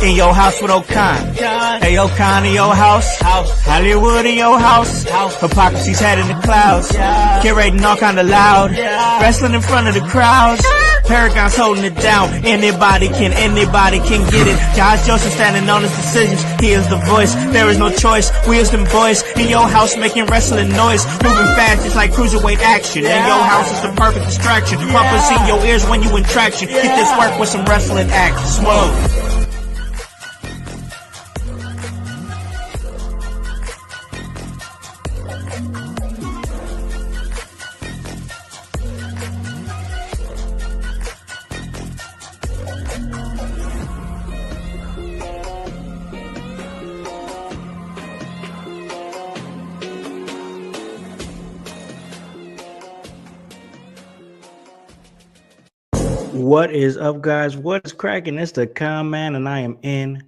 in your house with O'Con. Hey, O'Con in your house. Hollywood in your house. Hypocrisy's head in the clouds. Curating all kind of loud. Wrestling in front of the crowds. Paragon's holding it down. Anybody can get it. Josh Joseph standing on his decisions. He is the voice. There is no choice. We is them boys in your house making wrestling noise. Moving fast just like cruiserweight action. In your house is the perfect distraction. Pumping in your ears when you in traction. Get this work with some wrestling action. Smoke. What is up, guys? What is cracking? It's the Con Man, and I am in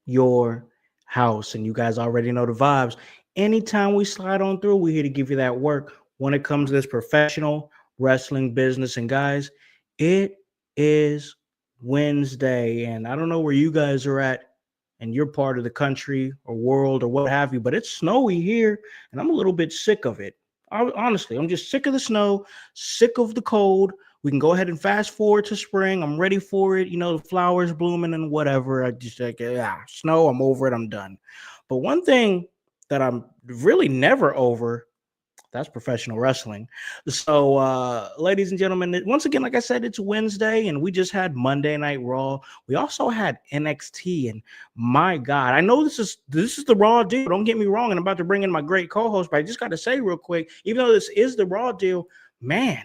your house. And you guys already know the vibes. Anytime we slide on through, we're here to give you that work when it comes to this professional wrestling business. And guys, it is Wednesday, and I don't know where you guys are at in your part of the country or world or what have you, but it's snowy here, and I'm a little bit sick of it. Honestly, I'm just sick of the snow, sick of the cold. We can go ahead and fast forward to spring. I'm ready for it. You know, the flowers blooming and whatever. I just like, snow, I'm over it. I'm done. But one thing that I'm really never over, that's professional wrestling. So, ladies and gentlemen, once again, like I said, it's Wednesday, and we just had Monday Night Raw. We also had NXT, and my God, I know this is the Raw deal. Don't get me wrong, and I'm about to bring in my great co-host, but I just got to say real quick, even though this is the Raw deal, man,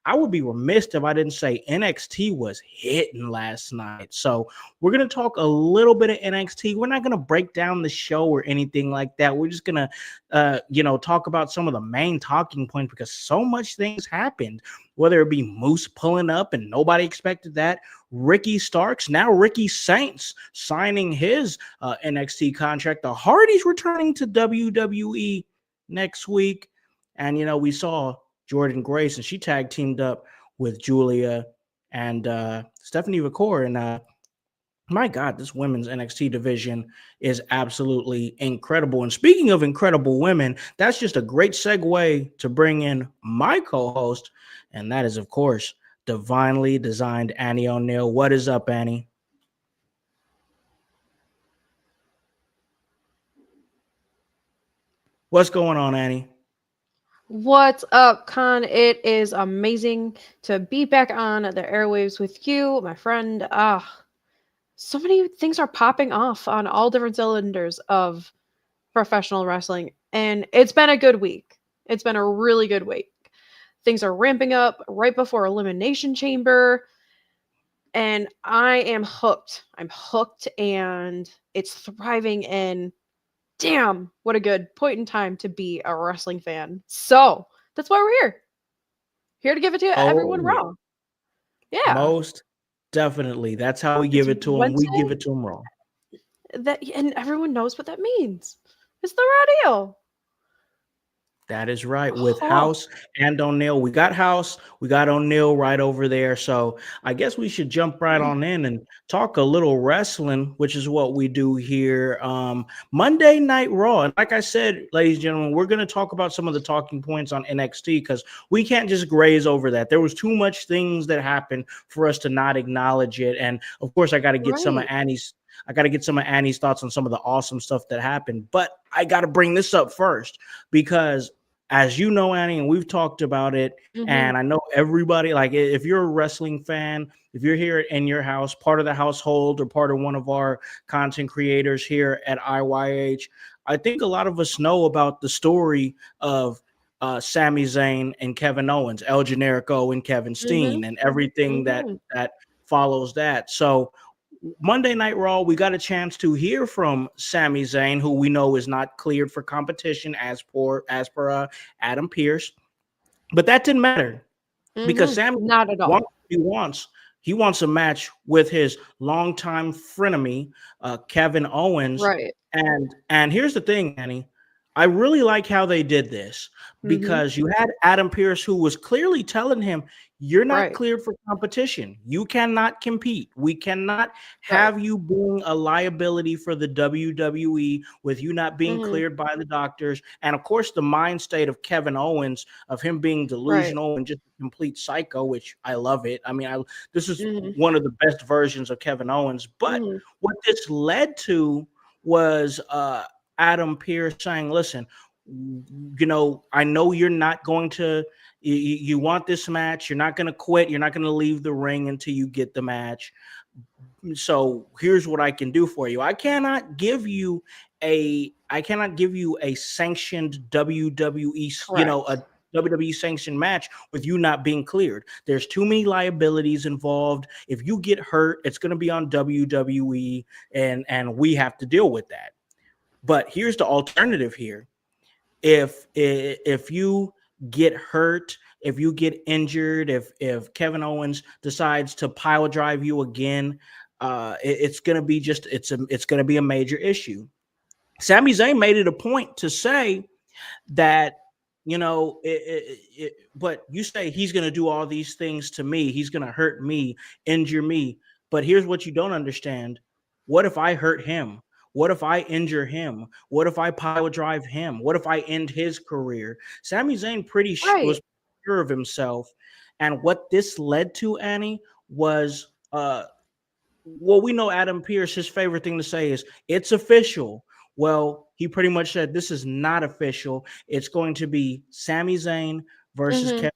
I would be remiss if I didn't say NXT was hitting last night. So we're going to talk a little bit of NXT. We're not going to break down the show or anything like that. We're just going to, talk about some of the main talking points because so much things happened, whether it be Moose pulling up and nobody expected that. Ricky Starks, now Ricky Saints signing his NXT contract. The Hardys returning to WWE next week. And, we saw Jordan Grace, and she tag teamed up with Julia and Stephanie Vicor. And my God, this women's NXT division is absolutely incredible. And speaking of incredible women, that's just a great segue to bring in my co-host, and that is, of course, divinely designed Annie O'Neill. What is up, Annie? What's going on, Annie? What's up, Con? It is amazing to be back on the airwaves with you, my friend. So many things are popping off on all different cylinders of professional wrestling, and it's been a good week. It's been a really good week. Things are ramping up right before Elimination Chamber, and I am hooked. I'm hooked, and it's thriving, and damn, what a good point in time to be a wrestling fan. So that's why we're here. Here to give it to everyone raw. Yeah. Most definitely. That's how we give it to them. We give it to them raw. And everyone knows what that means. It's the raw deal. That is right. With Howse and O'Neill. We got Howse, we got O'Neill right over there. So I guess we should jump right on in and talk a little wrestling, which is what we do here. Monday Night Raw. And like I said, ladies and gentlemen, we're going to talk about some of the talking points on NXT because we can't just graze over that. There was too much things that happened for us to not acknowledge it. And of course, I got to get some of Annie's thoughts on some of the awesome stuff that happened. But I got to bring this up first because, as you know, Annie, and we've talked about it, and I know everybody, like if you're a wrestling fan, if you're here in your house, part of the household or part of one of our content creators here at IYH, I think a lot of us know about the story of Sami Zayn and Kevin Owens, El Generico and Kevin Steen, and everything that follows that. So Monday Night Raw, we got a chance to hear from Sami Zayn, who we know is not cleared for competition as per Adam Pearce. But that didn't matter because Sami not at all. He wants a match with his longtime frenemy, Kevin Owens. Right. And here's the thing, Annie. I really like how they did this Mm-hmm. because you had Adam Pearce who was clearly telling him, you're not Right. cleared for competition. You cannot compete. We cannot Right. have you being a liability for the WWE with you not being Mm-hmm. cleared by the doctors. And of course, the mind state of Kevin Owens, of him being Right. delusional and just a complete psycho, which I love it. I mean, this is Mm-hmm. one of the best versions of Kevin Owens. But Mm-hmm. what this led to was Adam Pearce saying, listen, I know you're not going to, you want this match. You're not going to quit. You're not going to leave the ring until you get the match. So here's what I can do for you. I cannot give you a sanctioned WWE, a Correct. WWE sanctioned match with you not being cleared. There's too many liabilities involved. If you get hurt, it's going to be on WWE, and we have to deal with that. But here's the alternative here. If you get hurt, if you get injured, if Kevin Owens decides to pile drive you again, it's gonna be it's gonna be a major issue. Sami Zayn made it a point to say that but you say he's going to do all these things to me, he's going to hurt me, injure me, but here's what you don't understand. What if I hurt him? What if I injure him? What if I pile drive him? What if I end his career? Sami Zayn Right. was sure of himself, and what this led to, Annie, was well, we know Adam Pearce, his favorite thing to say is, it's official. Well, he pretty much said, this is not official. It's going to be Sami Zayn versus Mm-hmm. Kevin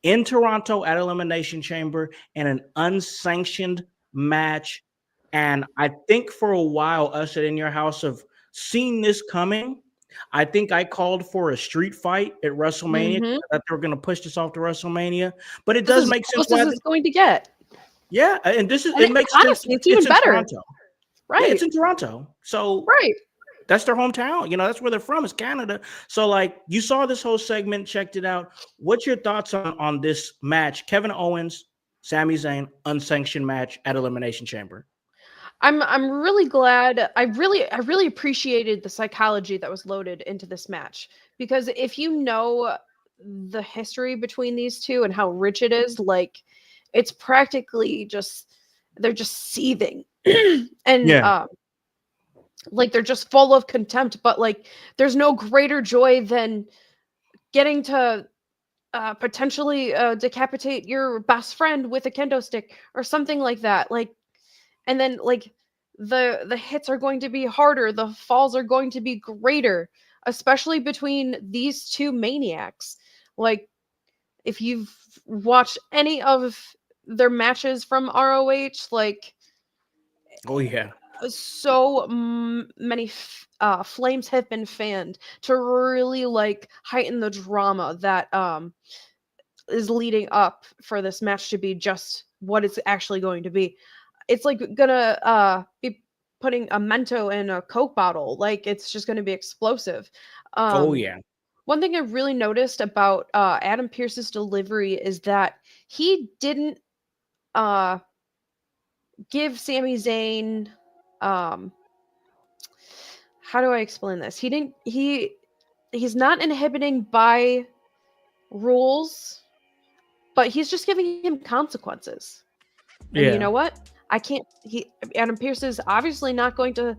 in Toronto at Elimination Chamber in an unsanctioned match. And I think for a while, us at In Your House have seen this coming. I think I called for a street fight at WrestleMania. Mm-hmm. That they were going to push this off to WrestleMania. But it This does is make sense close as why. it's going to get. Yeah, and And it makes sense. honestly, it's It's even in better. Toronto. Yeah, it's Right. in Toronto. So Right. that's their hometown. That's where they're from, is Canada. So, like, you saw this whole segment, checked it out. What's your thoughts on this match? Kevin Owens, Sami Zayn, unsanctioned match at Elimination Chamber. I'm really glad. I really appreciated the psychology that was loaded into this match, because if you know the history between these two and how rich it is, like, it's practically just, they're just seething. And Yeah. like, they're just full of contempt, but like, there's no greater joy than getting to potentially decapitate your best friend with a kendo stick or something like that. Like, and then like, the hits are going to be harder, the falls are going to be greater, especially between these two maniacs. Like, if you've watched any of their matches from ROH, like, Oh, yeah. so many flames have been fanned to really like heighten the drama that is leading up for this match to be just what it's actually going to be. It's like gonna be putting a Mento in a Coke bottle. Like, it's just gonna be explosive. Oh, Um, yeah. One thing I really noticed about Adam Pearce's delivery is that he didn't uh, give Sami Zayn. Um, how do I explain this? He didn't. He's not inhibiting by rules, but he's just giving him consequences. And you Yeah. know what? I can't. Adam Pearce is obviously not going to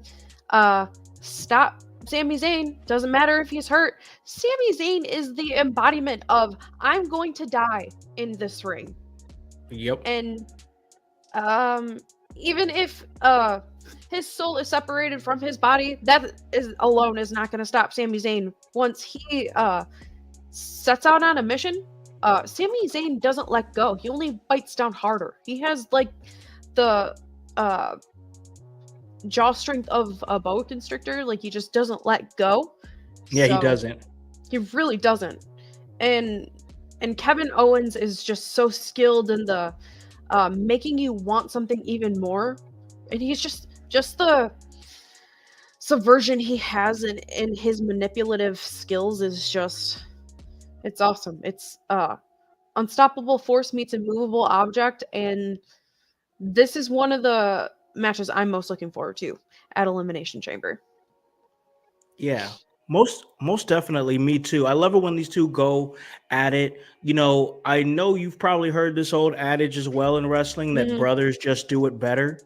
uh, stop Sami Zayn. Doesn't matter if he's hurt. Sami Zayn is the embodiment of, I'm going to die in this ring. Yep. And um, even if his soul is separated from his body, that is alone is not going to stop Sami Zayn. Once he sets out on a mission, Sami Zayn doesn't let go. He only bites down harder. He has like the uh, jaw strength of a boa constrictor. Like, he just doesn't let go. Yeah, he So doesn't. he really doesn't. And Kevin Owens is just so skilled in the making you want something even more. And he's just the subversion he has in his manipulative skills is just, it's awesome. It's unstoppable force meets immovable object, and this is one of the matches I'm most looking forward to at Elimination Chamber. Yeah. Most definitely, me too. I love it when these two go at it. I know you've probably heard this old adage as well in wrestling that Hmm. brothers just do it better.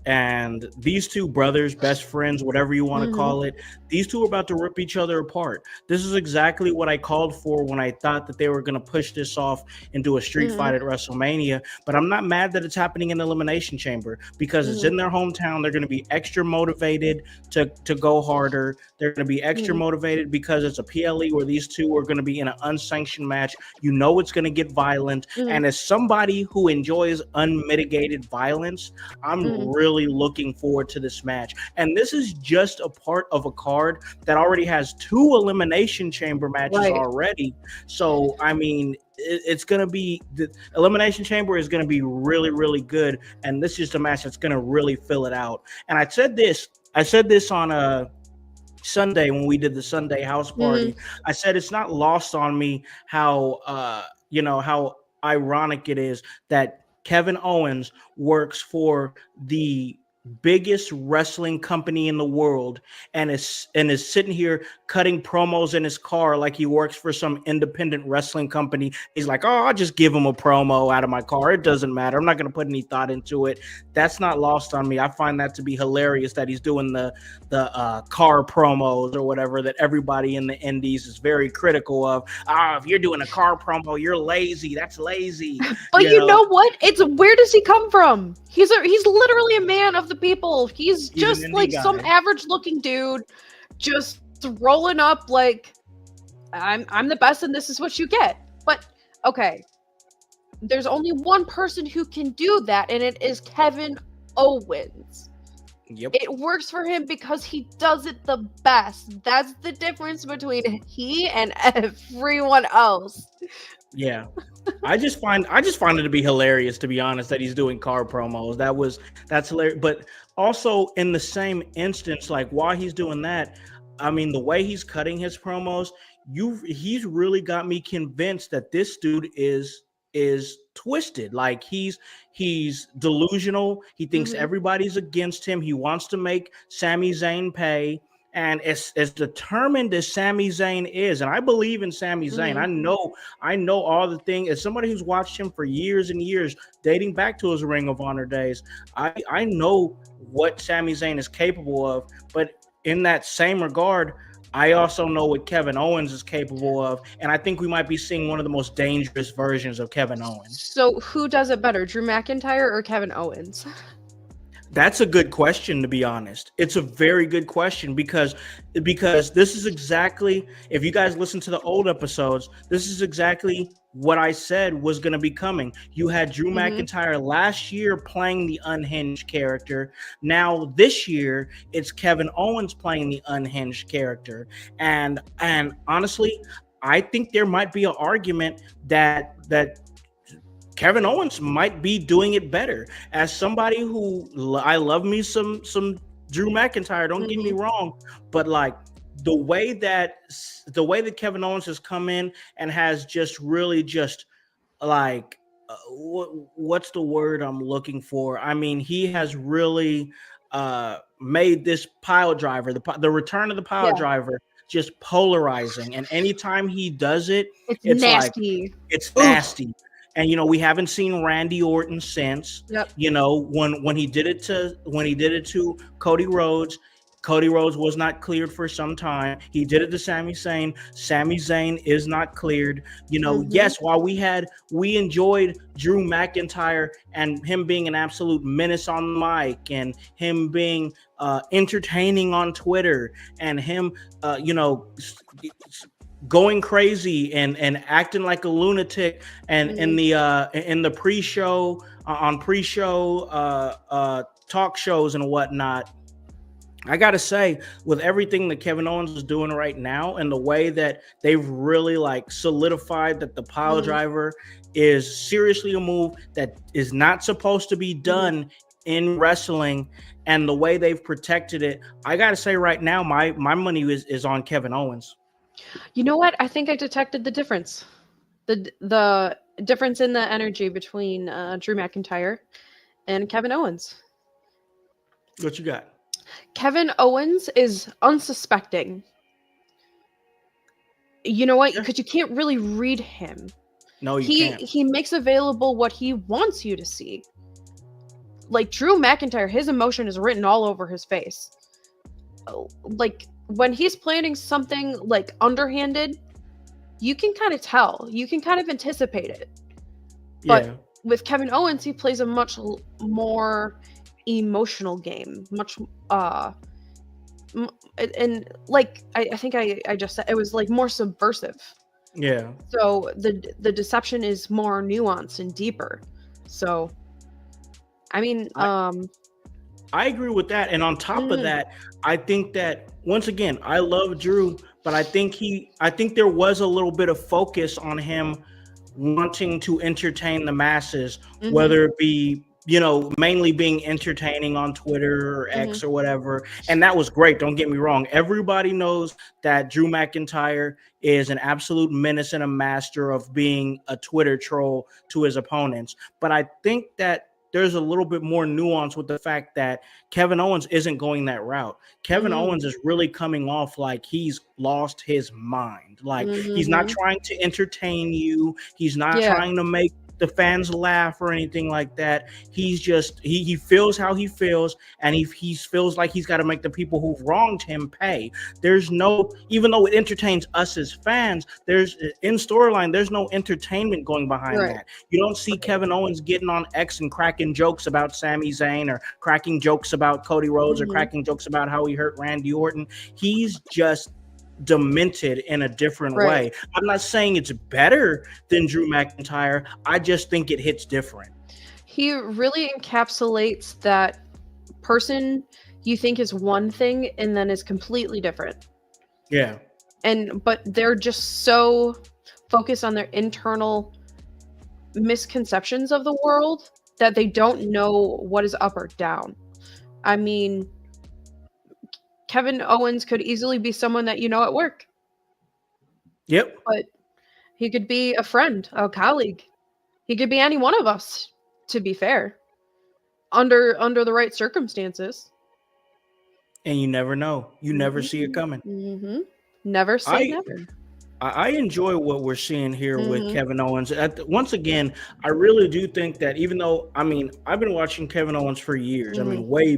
And these two brothers, best friends, whatever you want to Hmm. call it, these two are about to rip each other apart. This is exactly what I called for when I thought that they were going to push this off into a street Hmm. fight at WrestleMania. But I'm not mad that it's happening in Elimination Chamber because it's Hmm. in their hometown. They're going to be extra motivated to go harder. They're going to be extra Hmm. motivated because it's a PLE where these two are going to be in an unsanctioned match. You know it's going to get violent. Hmm. And as somebody who enjoys unmitigated violence, I'm Hmm. really looking forward to this match. And this is just a part of a card that already has two Elimination Chamber matches Right. already. So, I mean, it's going to be the Elimination Chamber is going to be really, really good. And this is the match that's going to really fill it out. And I said this on a Sunday when we did the Sunday house Hmm. party. I said it's not lost on me how how ironic it is that Kevin Owens works for the biggest wrestling company in the world and is sitting here cutting promos in his car like he works for some independent wrestling company. He's like, "Oh, I'll just give him a promo out of my car. It doesn't matter. I'm not going to put any thought into it." That's not lost on me. I find that to be hilarious that he's doing the car promos or whatever that everybody in the indies is very critical of. If you're doing a car promo, you're lazy. That's lazy. But You you know, know what? It's where does he come from? He's literally a man of the people. He's he's an just indie like some guy. average looking dude, just rolling up like I'm the best and this is what you get. But okay, there's only one person who can do that, and it is Kevin Owens. Yep. It works for him because he does it the best. That's the difference between he and everyone else. Yeah. I just find it to be hilarious, to be honest, that he's doing car promos. That's hilarious. But also in the same instance, like while he's doing that, I mean the way he's cutting his promos, he's really got me convinced that this dude is twisted. Like he's delusional. He thinks Hmm. everybody's against him. He wants to make Sami Zayn pay. And as determined as Sami Zayn is, and I believe in Sami Zayn, Hmm. I know all the things. As somebody who's watched him for years and years, dating back to his Ring of Honor days, I know what Sami Zayn is capable of. But in that same regard, I also know what Kevin Owens is capable of, and I think we might be seeing one of the most dangerous versions of Kevin Owens. So who does it better, Drew McIntyre or Kevin Owens? That's a good question, to be honest. It's a very good question because this is exactly, if you guys listen to the old episodes, this is exactly what I said was going to be coming. You had Drew Hmm. McIntyre last year playing the unhinged character. Now this year it's Kevin Owens playing the unhinged character. And honestly, I think there might be an argument that Kevin Owens might be doing it better. As somebody who I love me some Drew McIntyre, don't get me Hmm. wrong, but like the way that the way that Kevin Owens has come in and has just really just like what's the word I'm looking for? I mean, he has really made this pile driver, the return of the pile Yeah, driver, just polarizing. And anytime he does it, it's it's like nasty. it's Oof. nasty. And we haven't seen Randy Orton since. Yep. When he did it to Cody Rhodes. Cody Rhodes was not cleared for some time. He did it to Sami Zayn. Sami Zayn is not cleared. Hmm. Yes, while we enjoyed Drew McIntyre and him being an absolute menace on the mic and him being entertaining on Twitter and him, going crazy and acting like a lunatic and Hmm. in the pre-show on pre-show talk shows and whatnot. I gotta say, with everything that Kevin Owens is doing right now and the way that they've really like solidified that the pile Hmm. driver is seriously a move that is not supposed to be Hmm. done in wrestling, and the way they've protected it, I gotta say right now, my money is on Kevin Owens. You know what? I think I detected the difference. The difference in the energy between Drew McIntyre and Kevin Owens. What you got? Kevin Owens is unsuspecting. You know what? Yeah. Because you can't really read him. No, you He can't. he makes available what he wants you to see. Like Drew McIntyre, his emotion is written all over his face. Like when he's planning something like underhanded, you can kind of tell. You can kind of anticipate it. But Yeah. with Kevin Owens, he plays a much more emotional game, much and like I think I just said, it was like more subversive. Yeah. So the deception is more nuanced and deeper. So I mean, I I agree with that. And on top of mhm, that, I think that once again, I love Drew, but I think there was a little bit of focus on him wanting to entertain the masses, mhm, whether it be, you know, mainly being entertaining on Twitter or mhm, X or whatever. And that was great. Don't get me wrong. Everybody knows that Drew McIntyre is an absolute menace and a master of being a Twitter troll to his opponents. But I think that there's a little bit more nuance with the fact that Kevin Owens isn't going that route. Kevin mhm, Owens is really coming off like he's lost his mind. Like he's not mhm. trying to entertain you. He's not Yeah, trying to make the fans laugh or anything like that. He's just he feels how he feels, and he feels like he's got to make the people who've wronged him pay. There's no, even though it entertains us as fans, there's in storyline, there's no entertainment going behind right, that. You don't see right. Kevin Owens getting on X and cracking jokes about Sami Zayn or cracking jokes about Cody Rhodes or Mhm, cracking jokes about how he hurt Randy Orton. He's just demented in a different right. way. I'm not saying it's better than Drew McIntyre. I just think it hits different. He really encapsulates that person you think is one thing and then is completely different. Yeah. And but they're just so focused on their internal misconceptions of the world that they don't know what is up or down. I mean, Kevin Owens could easily be someone that you know at work, Yep. but he could be a friend, a colleague. He could be any one of us, to be fair, under the right circumstances. And you never know. You never see it Mhm. coming. Mhm. Never say I never. I enjoy what we're seeing here with Mhm. Kevin Owens. Once again, I really do think that even though, I mean, I've been watching Kevin Owens for years. I Mhm. mean, way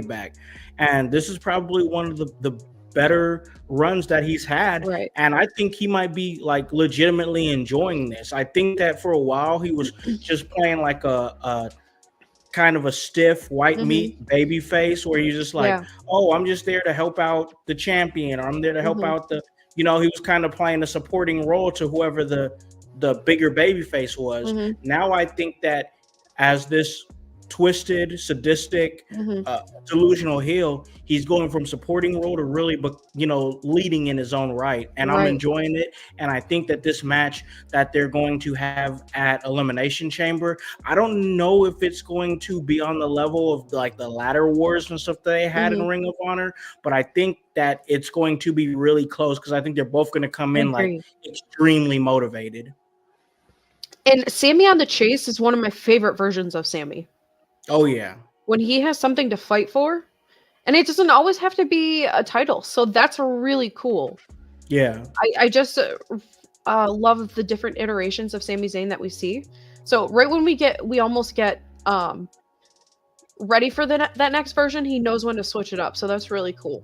back. And this is probably one of the better runs that he's had. Right. And I think he might be like legitimately enjoying this. I think that for a while he was just playing like a kind of a stiff white Mhm. meat baby face where you're just like, Yeah. oh, I'm just there to help out the champion, or I'm there to help Mhm. out the, you know, he was kind of playing a supporting role to whoever the bigger baby face was. Mhm. Now I think that as this twisted, sadistic, Mhm. delusional heel, he's going from supporting role to really, but you know, leading in his own right, and I'm Right. enjoying it. And I think that this match that they're going to have at Elimination Chamber, I don't know if it's going to be on the level of like the ladder wars and stuff that they had in Mhm. Ring of Honor, but I think that it's going to be really close because I think they're both going to come I in like agree. extremely motivated. And Sammy on the Chase is one of my favorite versions of Sammy. Oh yeah, When he has something to fight for, and it doesn't always have to be a title. So that's really cool. yeah, I just love the different iterations of Sami Zayn that we see. So right when we almost get ready for that next version, he knows when to switch it up. So that's really cool.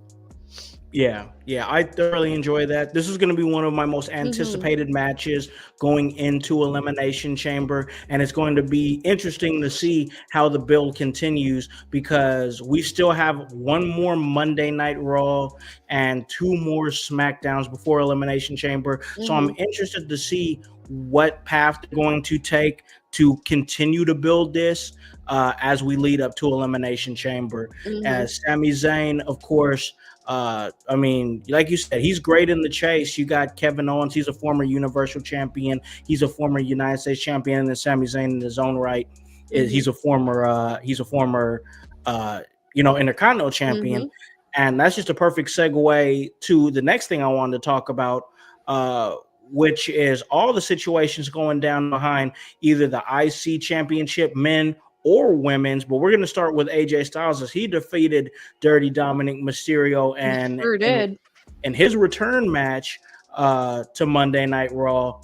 yeah. I thoroughly enjoy that. This is going to be one of my most Mhm. anticipated matches going into Elimination Chamber, and it's going to be interesting to see how the build continues because we still have one more Monday Night Raw and two more SmackDowns before Elimination Chamber. So I'm Mhm. interested to see what path they're going to take to continue to build this as we lead up to Elimination Chamber. Mhm. As Sami Zayn, of course. I mean, like you said, he's great in the chase. You got Kevin Owens; he's a former Universal Champion. He's a former United States Champion, and then Sami Zayn, in his own right, Mhm. he's a former, uh, you know, Intercontinental Champion. Mhm. And that's just a perfect segue to the next thing I wanted to talk about, uh, which is all the situations going down behind either the IC Championship men or women's. But we're going to start with AJ Styles as he defeated Dirty Dominic Mysterio He and sure did. in his return match to Monday Night Raw.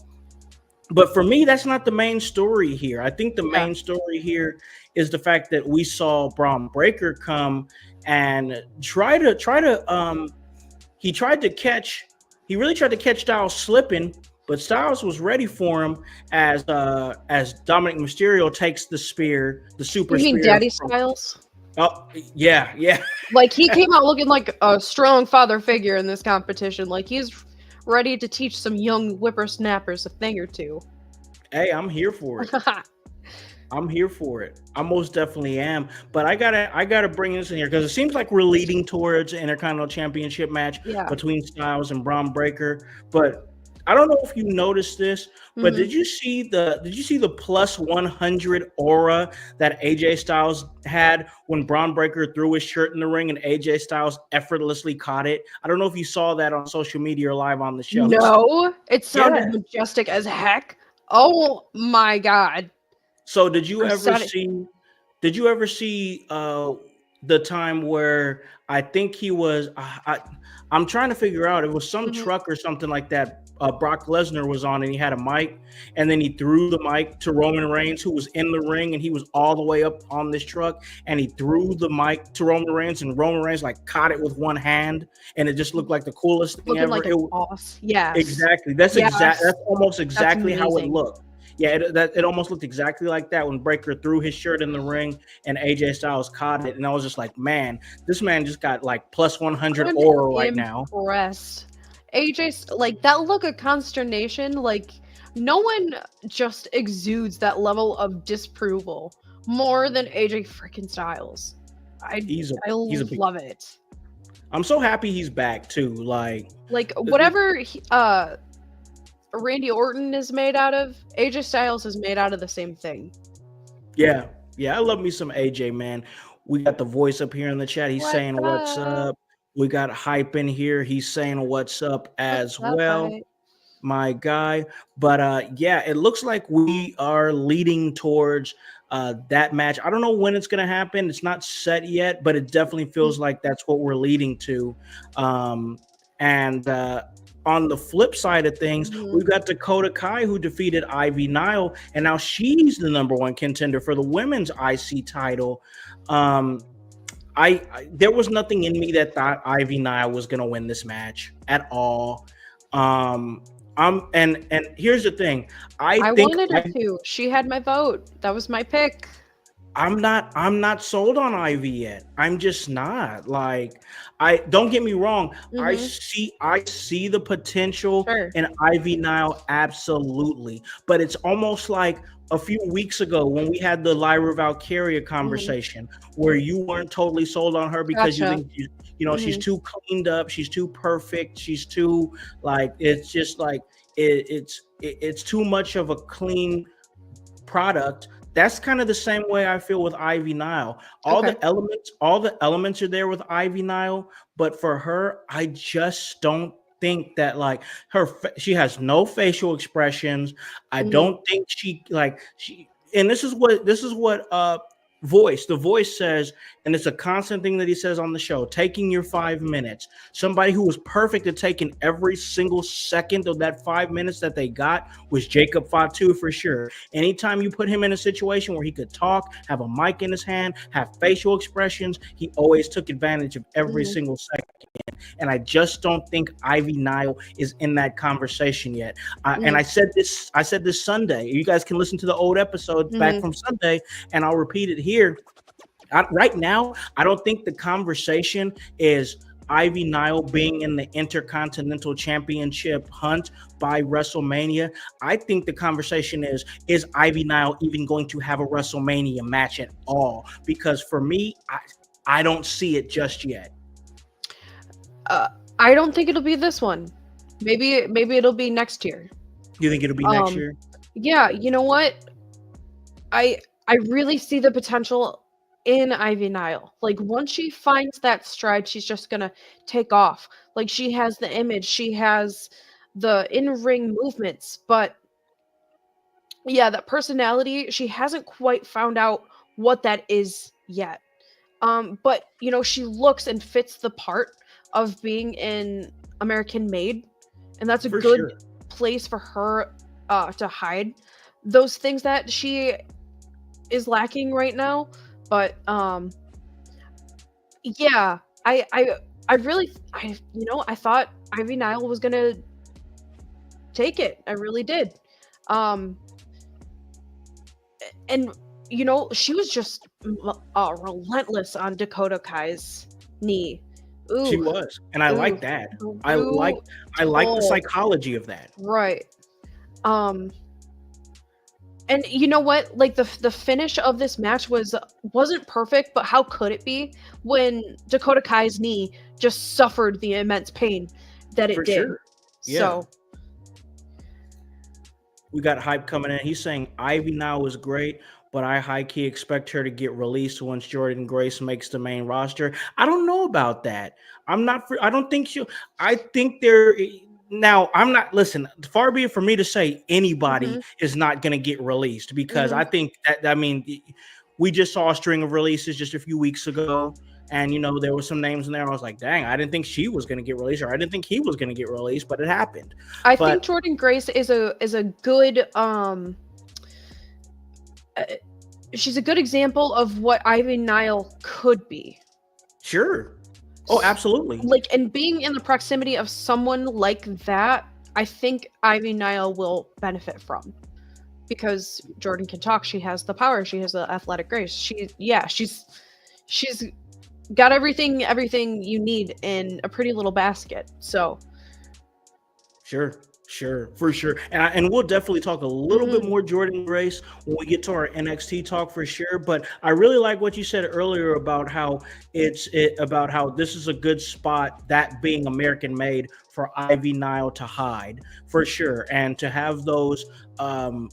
But for me, that's not the main story here. I think the Yeah. main story here is the fact that we saw Braun Breaker come and he tried to catch he really tried to catch Styles slipping, but Styles was ready for him as Dominic Mysterio takes the spear, the super You mean spear Daddy from Styles? oh yeah. Like, he came out looking like a strong father figure in this competition. Like, he's ready to teach some young whippersnappers a thing or two. Hey, I'm here for it. I'm here for it. I most definitely am. But I gotta bring this in here because it seems like we're leading towards an Intercontinental Championship match Yeah. between Styles and Braun Breaker. But I don't know if you noticed this, but Mhm. did you see the plus 100 aura that AJ Styles had when Braun Breaker threw his shirt in the ring and AJ Styles effortlessly caught it? I don't know if you saw that on social media or live on the show. No, it sounded Yeah. majestic as heck. Oh my god. So I said it. did you ever see the time where I think he was I'm trying to figure out it was some Mhm. truck or something like that Brock Lesnar was on and he had a mic and then he threw the mic to Roman Reigns who was in the ring and he was all the way up on this truck and he threw the mic to Roman Reigns and Roman Reigns like caught it with one hand and it just looked like the coolest thing Looking ever. like a boss. Yes. Exactly. Yes. That's almost That's exactly how it amazing. looked. Yeah, it almost looked exactly like that when Breaker threw his shirt in the ring and AJ Styles caught it, and I was just like, man, this man just got like plus 100 I'm aura right now. impressed. AJ's like that look of consternation, like no one just exudes that level of disapproval more than AJ freaking Styles. I He's a I he's a big. love it. I'm so happy he's back too. Like whatever Randy Orton is made out of, AJ Styles is made out of the same thing. Yeah, I love me some AJ, man. We got the voice up here in the chat. He's What's saying what's up? up. We got hype in here. He's saying what's up What's as up, well. I? My guy. But yeah, it looks like we are leading towards that match. I don't know when it's going to happen. It's not set yet, but it definitely feels like that's what we're leading to. And on the flip side of things, Mhm. we've got Dakota Kai who defeated Ivy Nile, and now she's the number one contender for the women's IC title. There was nothing in me that thought Ivy Nile was going to win this match at all. And here's the thing. I Think wanted her to. She had my vote. That was my pick. I'm not sold on Ivy yet. I'm just not. Like, I don't get me wrong. I see the potential Sure. in Ivy Nile, absolutely. But it's almost like a few weeks ago when we had the Lyra Valkyria conversation where you weren't totally sold on her because you Gotcha. think she's too cleaned up, she's too perfect, she's too like it's just like it's too much of a clean product. That's kind of the same way I feel with Ivy Nile. All Okay. the elements are there with Ivy Nile, but for her, I just don't think that like she has no facial expressions. I don't think she and this is what the voice says, and it's a constant thing that he says on the show, taking your 5 minutes. Somebody who was perfect at taking every single second of that 5 minutes that they got was Jacob Fatu for sure. Anytime you put him in a situation where he could talk, have a mic in his hand, have facial expressions, he always took advantage of every single second. And I just don't think Ivy Nile is in that conversation yet. And I said this Sunday. You guys can listen to the old episode back from Sunday, and I'll repeat it here. Right now, I don't think the conversation is Ivy Nile being in the Intercontinental Championship hunt by WrestleMania. I think the conversation is Ivy Nile even going to have a WrestleMania match at all? Because for me, I don't see it just yet. I don't think it'll be this one. Maybe it'll be next year. You think it'll be next year? Yeah, you know what? I really see the potential in Ivy Nile. Like once she finds that stride, she's just gonna take off. Like she has the image, she has the in-ring movements, but yeah, that personality, she hasn't quite found out what that is yet. But she looks and fits the part of being an American Made. and that's a For good sure. place for her to hide those things that she is lacking right now. But yeah, I really I thought Ivy Nile was gonna take it. I really did. Um, and she was just relentless on Dakota Kai's knee. She Ooh, was, and I ooh, like that. I like the brutal. psychology of that. Right. Um, and you know what? Like the finish of this match wasn't perfect, but how could it be when Dakota Kai's knee just suffered the immense pain that it For did? sure. Yeah. So, We got hype coming in. He's saying Ivy now is great, but I high key expect her to get released once Jordan Grace makes the main roster. I don't know about that. I'm not. I don't think she'll. I think there. Now I'm not. Listen, far be it for me to say anybody mhm, is not going to get released because I mhm. think that. I mean, we just saw a string of releases just a few weeks ago. And there were some names in there. I was like, dang, I didn't think she was going to get released, or I didn't think he was going to get released, but it happened. I think But Jordan Grace is a good uh, she's a good example of what Ivy Nile could be. sure. Oh, absolutely. Like, and being in the proximity of someone like that, I think Ivy Nile will benefit from, because Jordan can talk. She has the power. She has the athletic grace. She's got everything you need in a pretty little basket. So, Sure, for sure. And we'll definitely talk a little bit mhm, more Jordan Grace when we get to our NXT talk for sure. But I really like what you said earlier about how about how this is a good spot, that being American made, for Ivy Nile to hide for sure, and to have those um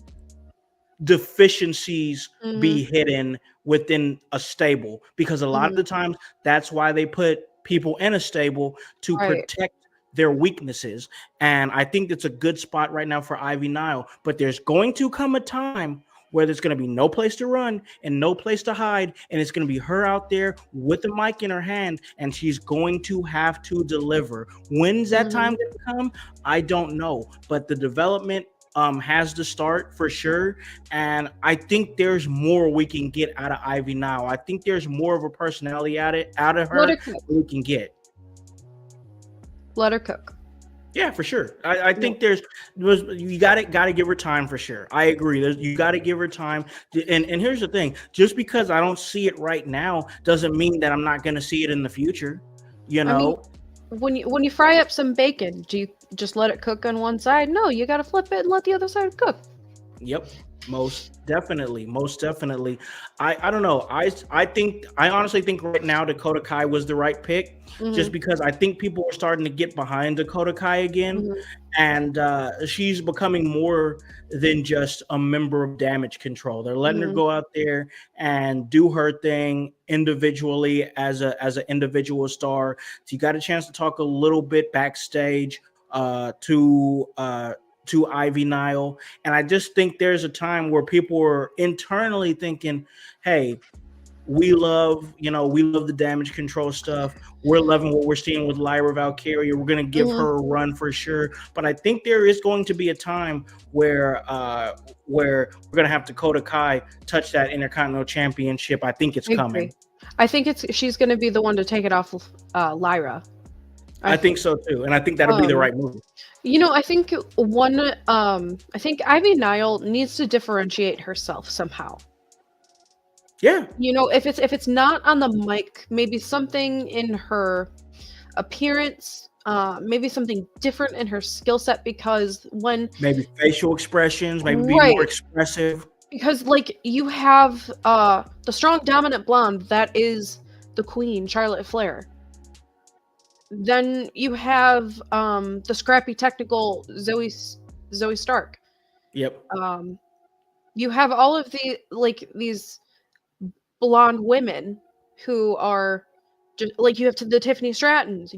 deficiencies mhm, be hidden within a stable, because a lot of mhm, the times that's why they put people in a stable, to right, protect their weaknesses. And I think it's a good spot right now for Ivy Nile, but there's going to come a time where there's going to be no place to run and no place to hide, and it's going to be her out there with the mic in her hand, and she's going to have to deliver. When's that time mhm. going to come? I don't know, but the development has to start for sure. And I think there's more we can get out of Ivy now. I think there's more of a personality out of Let her her cook. we can get. Let her cook. Yeah, for sure. I Yeah. think you got to give her time for sure. I agree. You got to give her time. And here's the thing: just because I don't see it right now doesn't mean that I'm not going to see it in the future. You I mean, know, when you fry up some bacon, do you just let it cook on one side? No, you gotta flip it and let the other side cook. Yep, most definitely. I don't know. I honestly think right now Dakota Kai was the right pick, just Mhm, because I think people are starting to get behind Dakota Kai again, mhm, and she's becoming more than just a member of Damage Control. They're letting her mhm. go out there and do her thing individually as an individual star. So you got a chance to talk a little bit backstage uh, to uh, to Ivy Nile. And I just think there's a time where people are internally thinking, hey, we love the Damage Control stuff. We're loving what we're seeing with Lyra Valkyria. We're going to give Mhm. her a run for sure. But I think there is going to be a time where we're going to have Dakota Kai touch that Intercontinental Championship. I think it's I agree. coming. I think she's gonna be the one to take it off Lyra. I I think think. so too. And I think that'll be the Um, right move. I think I think Ivy Nile needs to differentiate herself somehow. Yeah. If it's not on the mic, maybe something in her appearance, maybe something different in her skill set, because Maybe facial expressions, maybe be more right, expressive. because like you have the strong dominant blonde that is the queen, Charlotte Flair. Then you have the scrappy technical Zoe Stark. Yep. Um, you have all of these blonde women who are just like, you have the Tiffany Strattons.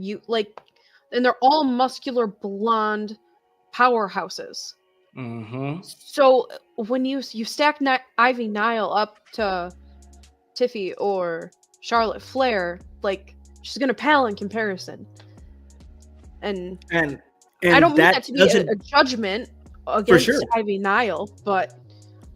And they're all muscular blonde powerhouses. Mm-hmm. So when you stack Ivy Nile up to Tiffy or Charlotte Flair, like, she's gonna pale in comparison. And And I And don't mean that that to be doesn't, a judgment for sure, against Ivy Nile, but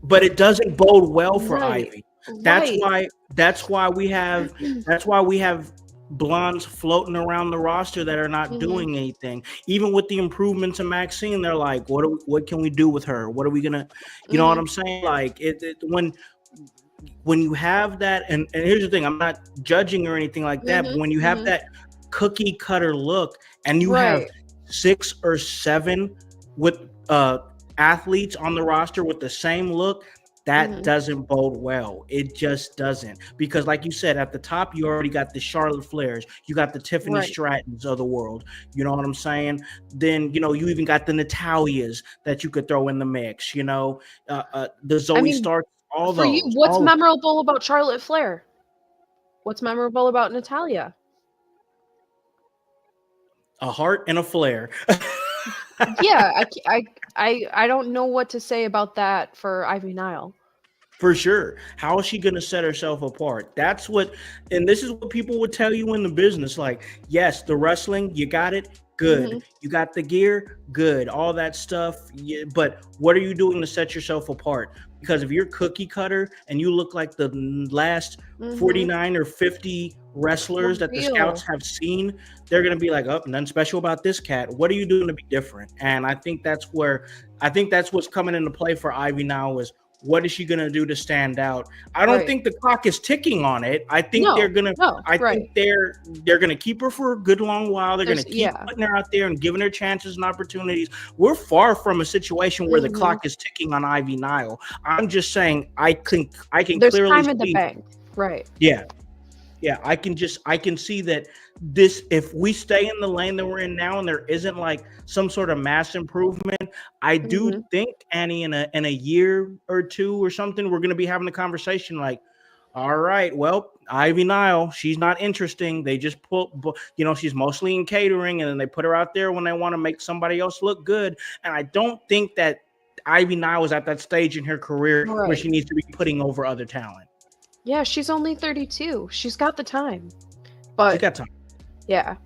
but it doesn't bode well for right, Ivy. That's right. why that's why we have that's why we have blondes floating around the roster that are not Hmm. doing anything. Even with the improvements in Maxine, they're like, what can we do with her? What are we gonna, you know what Hmm. I'm saying? Like when you have that, and here's the thing, I'm not judging or anything like that, but Hmm. when you have Hmm. that cookie cutter look and you have Right. 6 or 7 with athletes on the roster with the same look, that Hmm. doesn't bode well. It just doesn't. Because like you said, at the top, you already got the Charlotte Flairs, you got the Tiffany Right. Strattons of the world. You know what I'm saying? Then, you even got the Natalias that you could throw in the mix, the I Zoe mean, Stark, all for you, those, what's all of them. memorable about Charlotte Flair? What's memorable about Natalia? A heart and a flare. Yeah, I don't know what to say about that for Ivy Nile. For sure. How is she going to set herself apart? And this is what people would tell you in the business. Like, yes, the wrestling, you got it, good. Hmm. You got the gear, good. All that stuff. Yeah, but what are you doing to set yourself apart? Because if you're cookie cutter and you look like the last Hmm. 49 or 50 For wrestlers that the scouts real. have seen, they're going to be like, oh, nothing special about this cat. What are you doing to be different? And I think that's what's coming into play for Ivy now is, what is she going to do to stand out? I don't Right. think the clock is ticking on it. No, no, I right. think they're gonna keep her for a good long while. They're gonna keep Yeah. putting her out there and giving her chances and opportunities. We're far from a situation where the Hmm. clock is ticking on Ivy Nile. I'm just saying I can There's clearly time in the see, bank. Right. yeah, yeah, I can see that this, if we stay in the lane that we're in now and there isn't like some sort of mass improvement, I do Hmm. think, Annie, in a year or two or something, we're gonna be having a conversation like, all right, well, Ivy Nile, she's not interesting. They just she's mostly in catering, and then they put her out there when they want to make somebody else look good. And I don't think that Ivy Nile is at that stage in her career where Right. she needs to be putting over other talent. Yeah, she's only 32. She's got the time. She's But got time. yeah.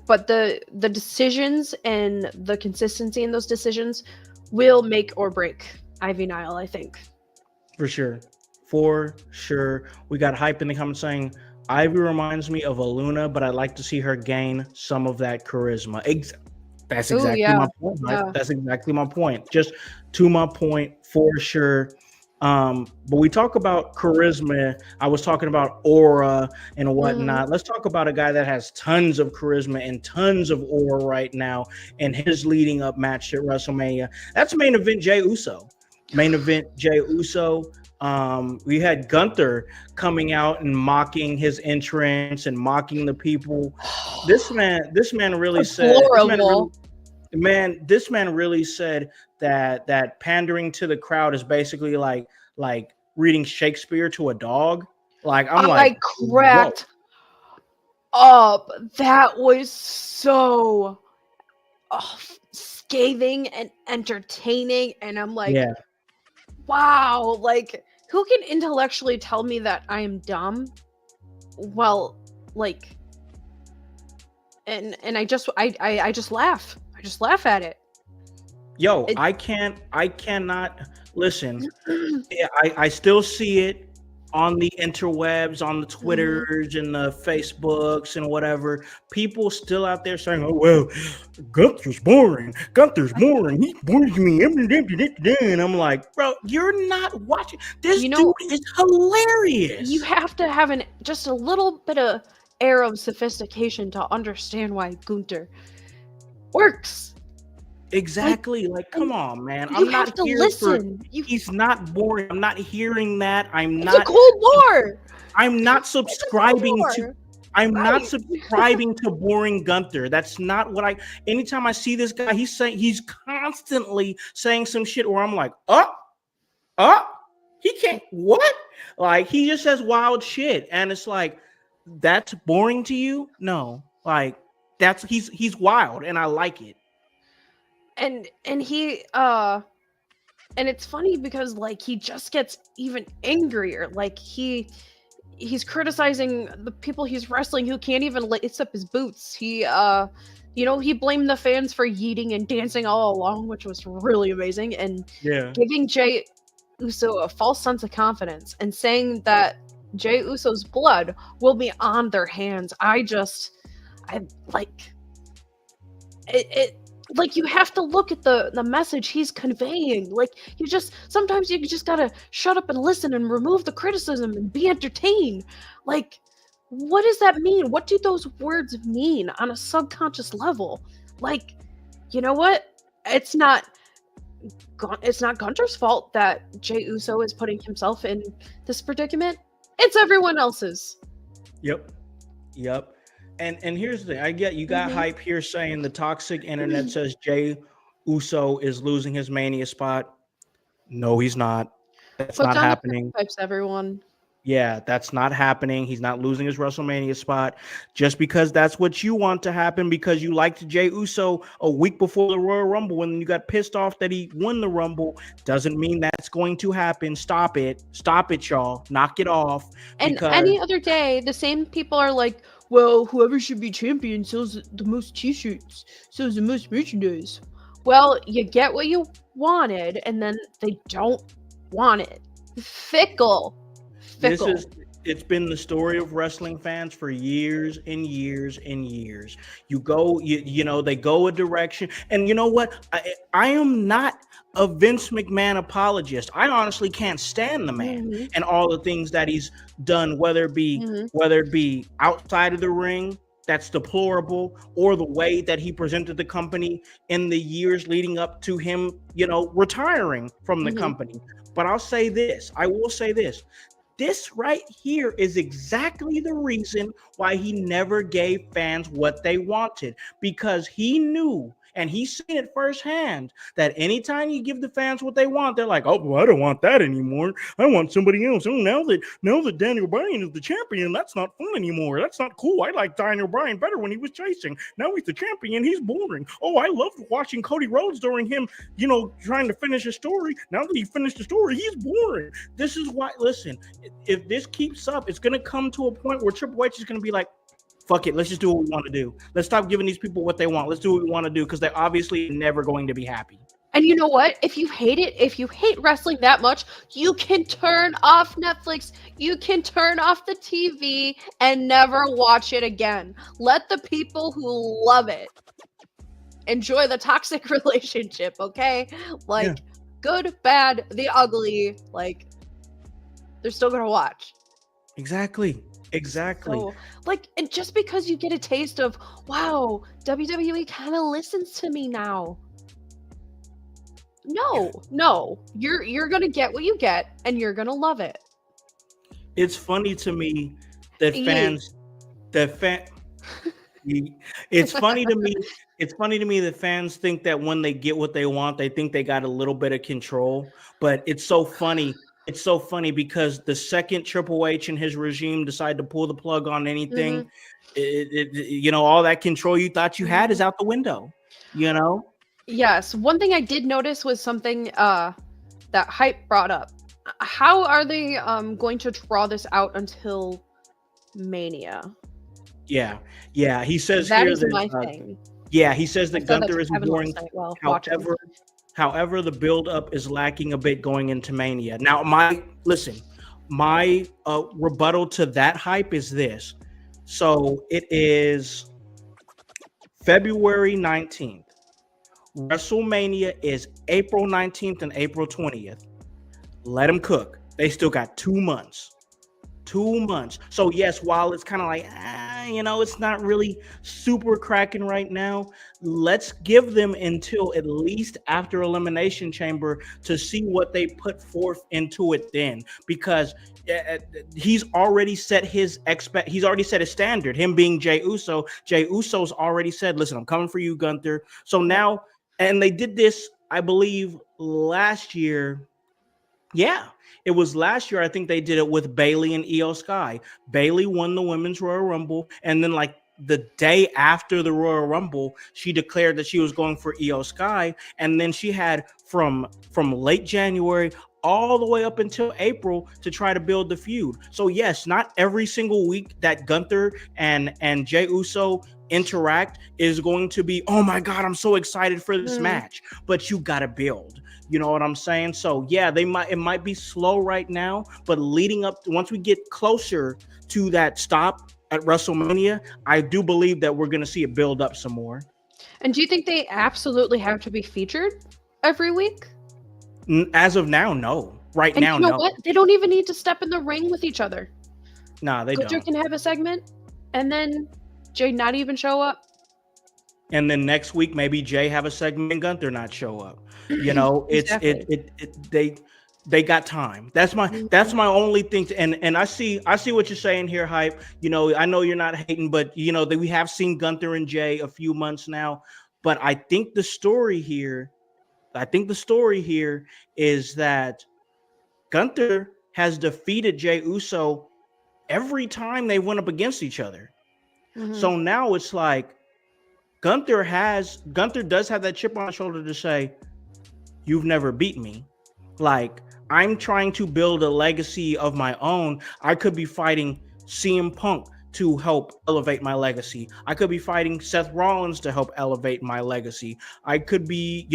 But the decisions and the consistency in those decisions will make or break Ivy Nile, I think. For sure. For sure. We got hype in the comments saying Ivy reminds me of a Luna, but I'd like to see her gain some of that charisma. That's Oh exactly yeah. my point. Right? Yeah. That's exactly my point. Just to my point, for sure. But we talk about charisma. I was talking about aura and Hmm. whatnot. Let's talk about a guy that has tons of charisma and tons of aura right now in his leading up match at WrestleMania. That's main event Jey Uso. Main event Jey Uso. We had Gunther coming out and mocking his entrance and mocking the people. This man really said, Deplorable. this man really said that pandering to the crowd is basically like reading Shakespeare to a dog. Like, I'm like, I whoa, cracked up. That was so scathing and entertaining. And I'm like, yeah, wow, like, who can intellectually tell me that I am dumb? Well, like, and I just laugh. I just laugh at it. yo, It I cannot listen. Yeah, I still see it on the interwebs, on the Mhm. Twitters and the Facebooks and whatever. People still out there saying, "Oh well, Gunther's boring. Gunther's boring. He bores me." And I'm like, bro, you're not watching. This You dude know, is you hilarious. have to have an just a little bit of air of sophistication to understand why Gunther works. Like, Exactly. Like, come and on, man. you I'm have not to here for. listen. You He's not boring. I'm not hearing that. It's a Cold War. I'm not It's a Cold subscribing to. War. I'm not Right. subscribing to boring Gunther. That's not what I. Anytime I see this guy, he's constantly saying some shit where I'm like, oh, he can't. What? Like, he just says wild shit, and it's like, that's boring to you? No, like, he's wild, and I like it. And he and it's funny because like he just gets even angrier. Like he's criticizing the people he's wrestling who can't even lace up his boots. He he blamed the fans for yeeting and dancing all along, which was really amazing, and Yeah. giving Jay Uso a false sense of confidence and saying that Jay Uso's blood will be on their hands. I like it like, you have to look at the message he's conveying. Like, sometimes you just gotta shut up and listen and remove the criticism and be entertained. Like, what does that mean? What do those words mean on a subconscious level? Like, you know what? It's not Gunter's fault that Jey Uso is putting himself in this predicament. It's everyone else's. Yep. And here's the thing. I get you got hype here saying the toxic internet says Jey Uso is losing his Mania spot. No, he's not. That's Put not down happening. The types, everyone. Yeah, that's not happening. He's not losing his WrestleMania spot just because that's what you want to happen because you liked Jey Uso a week before the Royal Rumble and you got pissed off that he won the Rumble. Doesn't mean that's going to happen. Stop it, y'all. Knock it off. And any other day, the same people are like, well, whoever should be champion sells the most t-shirts, sells the most merchandise. Well, you get what you wanted, and then they don't want it. Fickle. It's been the story of wrestling fans for years and years and years. You go, they go a direction. And you know what? I am not a Vince McMahon apologist. I honestly can't stand the man and all the things that he's done, whether it be outside of the ring, that's deplorable, or the way that he presented the company in the years leading up to him, retiring from the company. But I will say this. This right here is exactly the reason why he never gave fans what they wanted, because he knew and he's seen it firsthand that anytime you give the fans what they want, they're like, oh, well, I don't want that anymore. I want somebody else. Oh, now that Daniel Bryan is the champion, that's not fun anymore. That's not cool. I like Daniel Bryan better when he was chasing. Now he's the champion. He's boring. Oh, I loved watching Cody Rhodes during him, trying to finish a story. Now that he finished the story, he's boring. This is why, listen, if this keeps up, it's going to come to a point where Triple H is going to be like, fuck it, let's just do what we want to do. Let's stop giving these people what they want. Let's do what we want to do, because they're obviously never going to be happy. And you know what? If you hate wrestling that much, you can turn off Netflix. You can turn off the TV and never watch it again. Let the people who love it enjoy the toxic relationship, okay? Good, bad, the ugly, they're still going to watch. Exactly. So, and just because you get a taste of, wow, WWE kind of listens to me now. No, you're gonna get what you get, and you're gonna love it. It's funny to me that It's funny to me. It's funny to me that fans think that when they get what they want, they think they got a little bit of control. But it's so funny. It's so funny because the second Triple H and his regime decide to pull the plug on anything, all that control you thought you had is out the window, Yes. One thing I did notice was something that Hype brought up. How are they going to draw this out until Mania? Yeah. He says that here is my thing. Yeah, he says that Gunther is boring. However, the build-up is lacking a bit going into Mania. Now, my rebuttal to that hype is this. So it is February 19th. WrestleMania is April 19th and April 20th. Let them cook. They still got 2 months. 2 months. So yes, while it's kind of like, it's not really super cracking right now, let's give them until at least after Elimination Chamber to see what they put forth into it then, because he's already set his standard, him being Jey Uso. Jey Uso's already said, listen, I'm coming for you, Gunther. So now, and they did this, I believe, last year. Yeah, it was last year. I think they did it with Bayley and Io Sky. Bayley won the Women's Royal Rumble, and then the day after the Royal Rumble, she declared that she was going for Io Sky, and then she had from late January all the way up until April to try to build the feud. So yes, not every single week that Gunther and Jey Uso interact is going to be, oh my God, I'm so excited for this match. But you gotta build. You know what I'm saying? So yeah, it might be slow right now, but leading up to, once we get closer to that stop at WrestleMania, I do believe that we're gonna see it build up some more. And do you think they absolutely have to be featured every week? As of now, no. Right And now, you know no. what? They don't even need to step in the ring with each other. Nah, they Gunther don't. can have a segment, and then Jay not even show up. And then next week, maybe Jay have a segment and Gunther not show up. You know, Exactly. they got time. That's my only thing. And I see what you're saying here, Hype. You know, I know you're not hating, but you know that we have seen Gunther and Jay a few months now. But I think the story here is that Gunther has defeated Jey Uso every time they went up against each other. So now it's like Gunther does have that chip on his shoulder to say, you've never beat me. Like, I'm trying to build a legacy of my own. I could be fighting CM Punk to help elevate my legacy. I could be fighting Seth Rollins to help elevate my legacy. I could be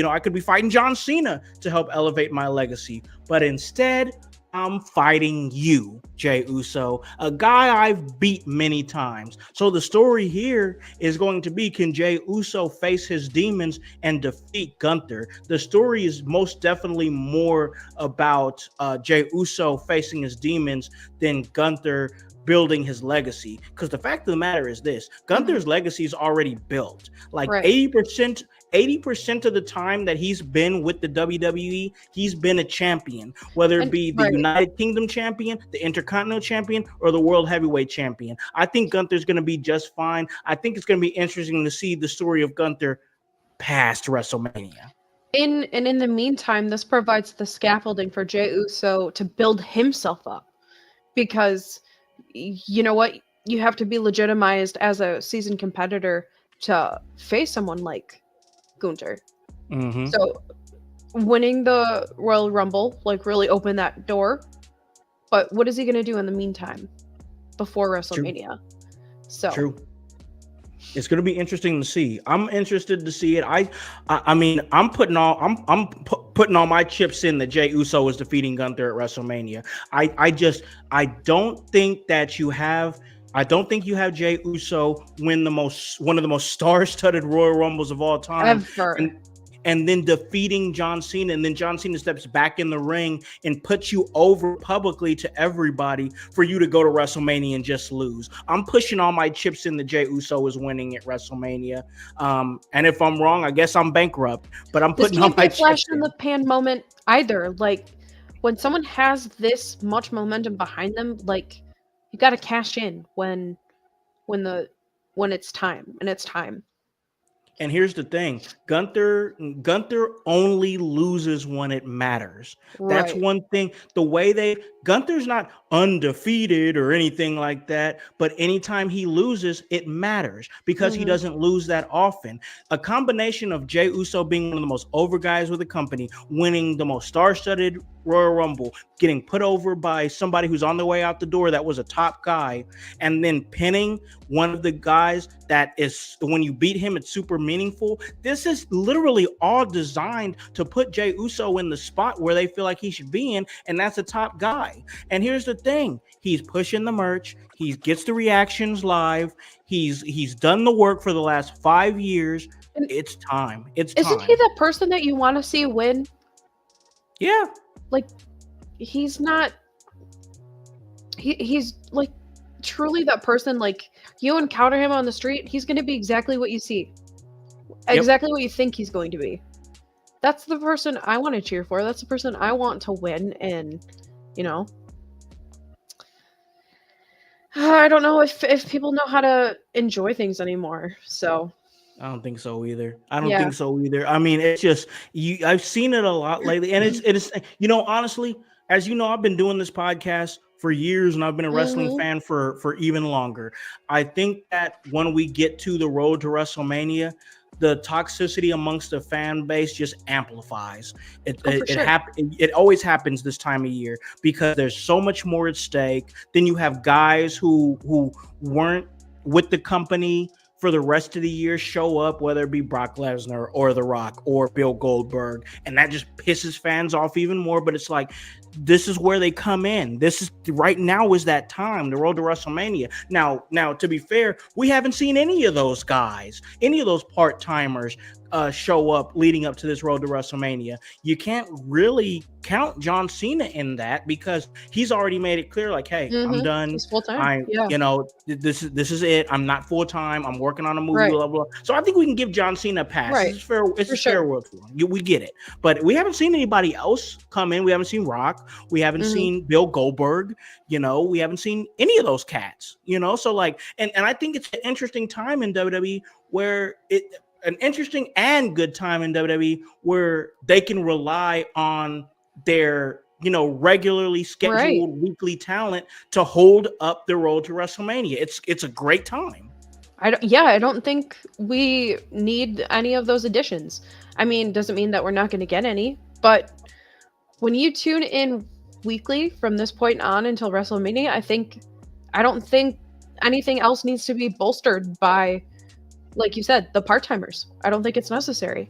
fighting John Cena to help elevate my legacy. But instead, I'm fighting you, Jey Uso, a guy I've beat many times. So the story here is going to be, can Jey Uso face his demons and defeat Gunther? The story is most definitely more about Jey Uso facing his demons than Gunther building his legacy. Because the fact of the matter is this, Gunther's legacy is already built. Like 80% of the time that he's been with the WWE, he's been a champion, whether it be the United Kingdom champion, the Intercontinental champion, or the World Heavyweight champion. I think Gunther's going to be just fine. I think it's going to be interesting to see the story of Gunther past WrestleMania. In the meantime, this provides the scaffolding for Jey Uso to build himself up. Because, you know what? You have to be legitimized as a seasoned competitor to face someone like Gunther. So winning the Royal Rumble really opened that door. But what is he going to do in the meantime before WrestleMania? True. It's going to be interesting to see. I'm interested to see it. I mean, I'm putting all my chips in that Jey Uso is defeating Gunther at WrestleMania. I don't think you have Jey Uso win one of the most star-studded Royal Rumbles of all time. Ever. And then defeating John Cena, and then John Cena steps back in the ring and puts you over publicly to everybody for you to go to WrestleMania and just lose. I'm pushing all my chips in that Jey Uso is winning at WrestleMania. And if I'm wrong, I guess I'm bankrupt. But I'm putting all my chips in. Flash in the pan moment either. Like, when someone has this much momentum behind them, like, you got to cash in when it's time, and it's time. And here's the thing, Gunther only loses when it matters. Right. That's one thing. The way Gunther's not undefeated or anything like that, but anytime he loses, it matters because he doesn't lose that often. A combination of Jey Uso being one of the most over guys with the company, winning the most star-studded Royal Rumble, getting put over by somebody who's on the way out the door that was a top guy, and then pinning one of the guys that is, when you beat him, it's super meaningful. This is literally all designed to put Jey Uso in the spot where they feel like he should be in, and that's a top guy. And here's the thing, he's pushing the merch, he gets the reactions live, he's done the work for the last 5 years. And it's time. Isn't he the person that you want to see win? Yeah. Like, he's not, he's like truly that person. Like, you encounter him on the street, he's going to be exactly what you see, exactly what you think he's going to be. That's the person I want to cheer for. That's the person I want to win. And, you know, I don't know if people know how to enjoy things anymore. So I don't think so either. I mean, it's just I've seen it a lot lately, and it's honestly, as you know, I've been doing this podcast for years, and I've been a wrestling Mm-hmm. fan for even longer. I think that when we get to the road to WrestleMania, the toxicity amongst the fan base just amplifies. It Oh, for it, it, sure. hap- it always happens this time of year because there's so much more at stake. Then you have guys who weren't with the company for the rest of the year show up, whether it be Brock Lesnar or The Rock or Bill Goldberg, and that just pisses fans off even more. But it's like, this is where they come in. This is right now is that time, the road to WrestleMania. Now, to be fair, we haven't seen any of those guys, any of those part timers show up leading up to this road to WrestleMania. You can't really count John Cena in that because he's already made it clear, like, hey, I'm Mm-hmm. done. He's full time. Yeah. This is it. I'm not full time. I'm working on a movie, Right. blah blah. So I think we can give John Cena a pass. Right. This is fair. It's For a fair sure. world for him. We get it, but we haven't seen anybody else come in. We haven't seen Rock. We haven't Mm-hmm. seen Bill Goldberg. We haven't seen any of those cats. So like, and I think it's an interesting time in WWE where an interesting and good time in WWE where they can rely on their regularly scheduled weekly talent to hold up the road to WrestleMania. It's a great time. I don't think we need any of those additions. I mean, doesn't mean that we're not going to get any, but when you tune in weekly from this point on until WrestleMania, I don't think anything else needs to be bolstered by, like you said, the part-timers. I don't think it's necessary.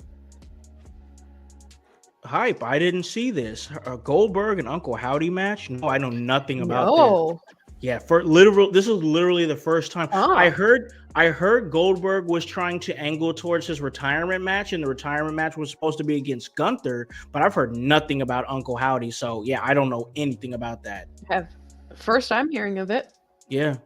Hype! I didn't see this Goldberg and Uncle Howdy match. No, I know nothing about this. No. Yeah, this is literally the first time I heard Goldberg was trying to angle towards his retirement match, and the retirement match was supposed to be against Gunther, but I've heard nothing about Uncle Howdy, so yeah, I don't know anything about that. First I'm hearing of it. Yeah.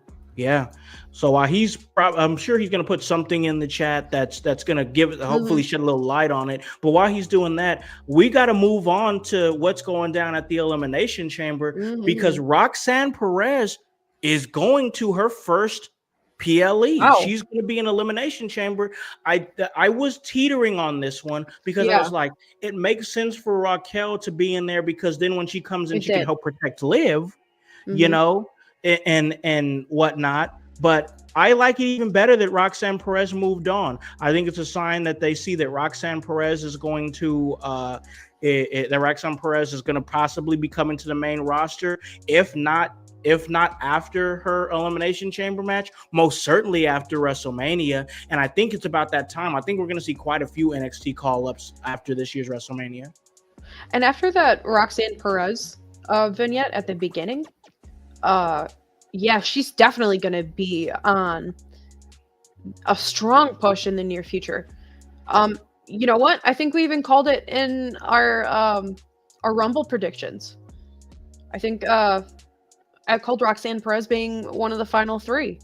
So I'm sure he's gonna put something in the chat that's gonna hopefully shed a little light on it. But while he's doing that, we got to move on to what's going down at the Elimination Chamber because Roxanne Perez is going to her first PLE. Wow. She's going to be in Elimination Chamber. I was teetering on this one because I was like, it makes sense for Raquel to be in there because then when she comes in, she can help protect Liv, and whatnot. But I like it even better that Roxanne Perez moved on. I think it's a sign that they see that Roxanne Perez is going to that Roxanne Perez is going to possibly be coming to the main roster, if not after her Elimination Chamber match, most certainly after WrestleMania. And I think it's about that time. I think we're going to see quite a few NXT call-ups after this year's WrestleMania. And after that Roxanne Perez vignette at the beginning, she's definitely going to be on a strong push in the near future. You know what? I think we even called it in our Rumble predictions. I think I called Roxanne Perez being one of the final three.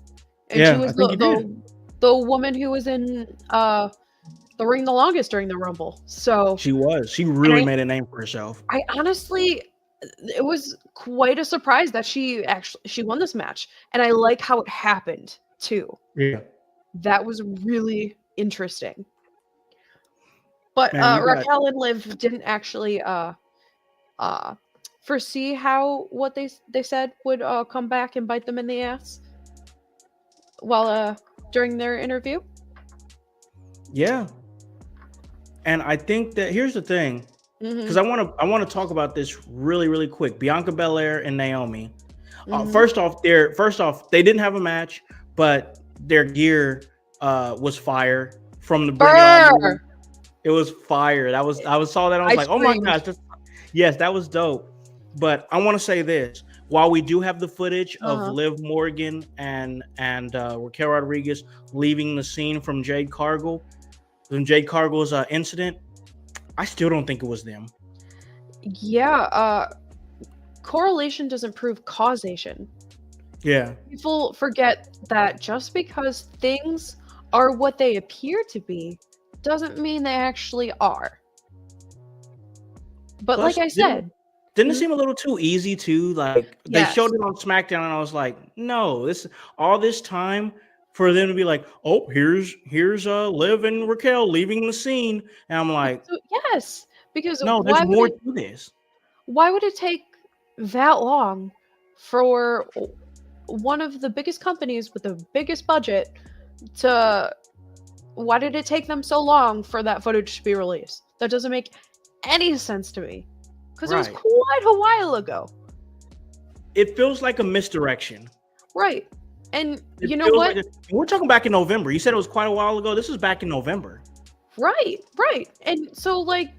And she was the woman who was in the ring the longest during the Rumble. So she really made a name for herself. I honestly, it was quite a surprise that she won this match, and I like how it happened too. Yeah, that was really interesting. But Raquel and Liv didn't actually foresee how what they said would come back and bite them in the ass while during their interview. Yeah, and I think that here's the thing. Because I want to talk about this really, really quick. Bianca Belair and Naomi. First off, they didn't have a match, but their gear was fire from the Bring It On movie. It was fire. I saw that. I was like, oh my gosh, yes, that was dope. But I want to say this: while we do have the footage of Liv Morgan and Raquel Rodriguez leaving the scene from Jade Cargill's incident, I still don't think it was them. Yeah, correlation doesn't prove causation. Yeah. People forget that just because things are what they appear to be doesn't mean they actually are. But plus, like I said, didn't it seem a little too easy too? Like they showed it on SmackDown and I was like, no, all this time for them to be like, oh, here's Liv and Raquel leaving the scene. And I'm like, yes, because no, there's more to this. Why would it take that long for one of the biggest companies with the biggest budget to why did it take them so long for that footage to be released? That doesn't make any sense to me because it was Right. quite a while ago. It feels like a misdirection. Right. And It you know feels what? like we're talking back in November. You said it was quite a while ago. This was back in November. Right. And so like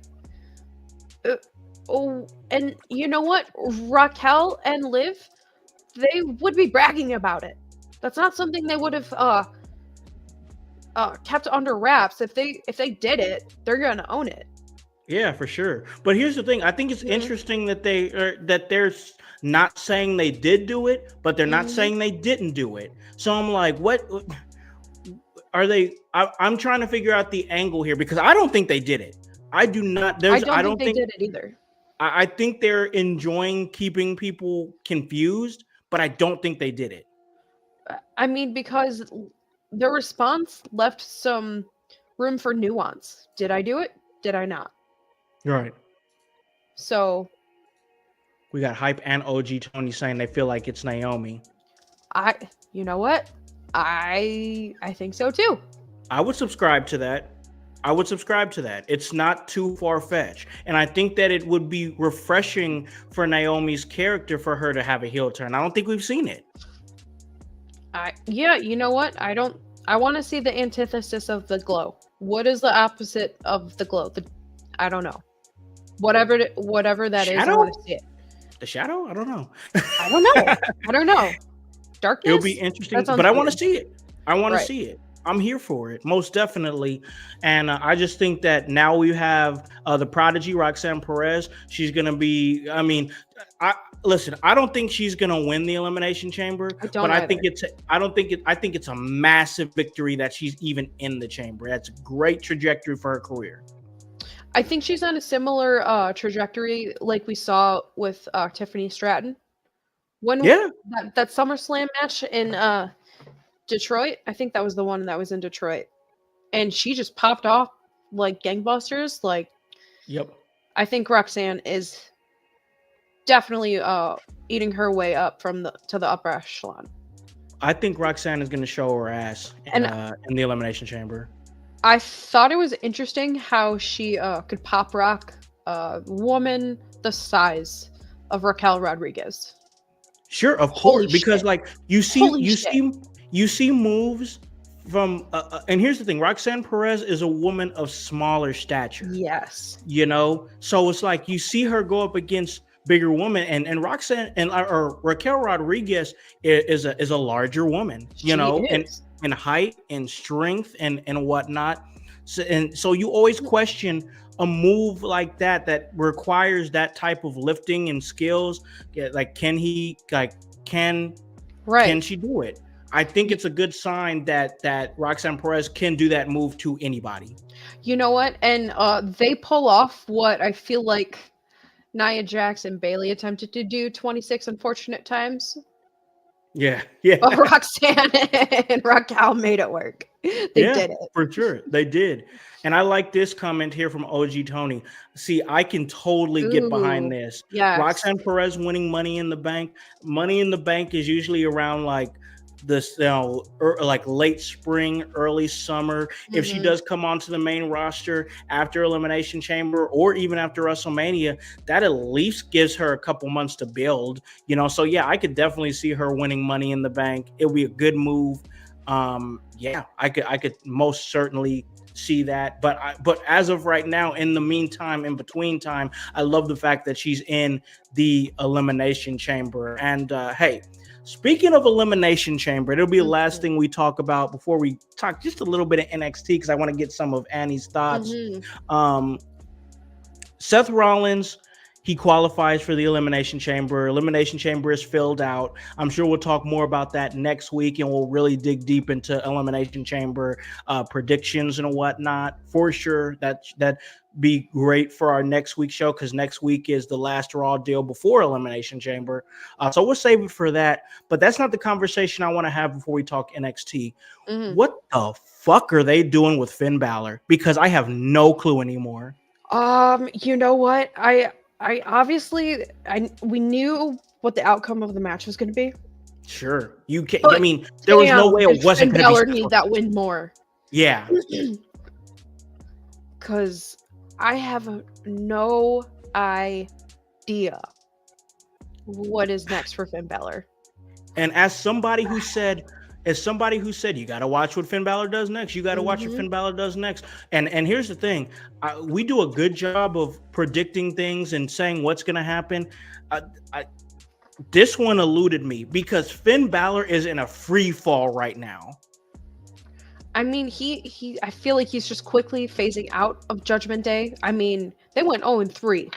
oh, and you know what? Raquel and Liv, they would be bragging about it. That's not something they would have kept under wraps. If they did it, they're gonna own it. Yeah, for sure. But here's the thing. I think it's interesting that they're not saying they did do it, but they're not saying they didn't do it. So I'm like, what are they? I'm trying to figure out the angle here because I don't think they did it. I do not. I don't think they did it either. I think they're enjoying keeping people confused, but I don't think they did it. I mean, because the response left some room for nuance. Did I do it? Did I not? Right. So We got Hype and OG Tony saying they feel like it's Naomi. you know what? I think so too. I would subscribe to that. It's not too far-fetched. And I think that it would be refreshing for Naomi's character for her to have a heel turn. I don't think we've seen it. Yeah, you know what? I want to see the antithesis of the glow. What is the opposite of the glow? I don't know. Whatever that is, I want to see it. The shadow? I don't know. I don't know. Darkness? It'll be interesting, but I want to see it. I want to Right. see it. I'm here for it, most definitely. And I just think that now we have the prodigy, Roxanne Perez. She's going to be, I mean, I don't think she's going to win the Elimination Chamber, I think it's a massive victory that she's even in the chamber. That's a great trajectory for her career. I think she's on a similar trajectory like we saw with Tiffany Stratton. That SummerSlam match in Detroit, I think that was the one that was in Detroit, and she just popped off like gangbusters. Like, yep. I think Roxanne is definitely eating her way up to the upper echelon. I think Roxanne is going to show her ass in the Elimination Chamber. I thought it was interesting how she could pop rock a woman the size of Raquel Rodriguez. Sure, of course, because like you see moves from and here's the thing, Roxanne Perez is a woman of smaller stature. Yes. You know, so it's like you see her go up against bigger woman, and Roxanne or Raquel Rodriguez is a larger woman, you know, and in height and strength and whatnot. So you always question a move like that requires that type of lifting and skills. Yeah, like can she do it? I think it's a good sign that Roxanne Perez can do that move to anybody. You know what? And they pull off what I feel like Nia Jax and Bayley attempted to do 26 unfortunate times. Yeah. But Roxanne and Raquel made it work. They did it. For sure. They did. And I like this comment here from OG Tony. See, I can totally get behind this. Yes. Roxanne Perez winning Money in the Bank. Money in the Bank is usually around like this, like late spring, early summer. Mm-hmm. If she does come onto the main roster after Elimination Chamber or even after WrestleMania, that at least gives her a couple months to build, you know. So yeah, I could definitely see her winning Money in the Bank. It'll be a good move. I could most certainly see that, but as of right now, in the meantime, in between time, I love the fact that she's in the Elimination Chamber. And hey, speaking of Elimination Chamber, it'll be the last thing we talk about before we talk just a little bit of NXT, because I want to get some of Annie's thoughts. Seth Rollins, he qualifies for the Elimination Chamber. Elimination Chamber is filled out. I'm sure we'll talk more about that next week, and we'll really dig deep into Elimination Chamber predictions and whatnot. For sure, that be great for our next week's show, because next week is the last Raw deal before Elimination Chamber. So we'll save it for that. But that's not the conversation I want to have before we talk NXT. What the fuck are they doing with Finn Balor? Because I have no clue anymore. You know what? We knew what the outcome of the match was going to be. Sure, you can. But I mean, there was no way it wasn't Finn going to Balor be. need that win more. Yeah, Because I have no idea what is next for Finn Balor. and as somebody who said, you got to watch what Finn Balor does next. You got to watch what Finn Balor does next. And here's the thing, we do a good job of predicting things and saying what's going to happen. This one eluded me because Finn Balor is in a free fall right now. I mean, I feel like he's just quickly phasing out of Judgment Day. I mean, they went 0-3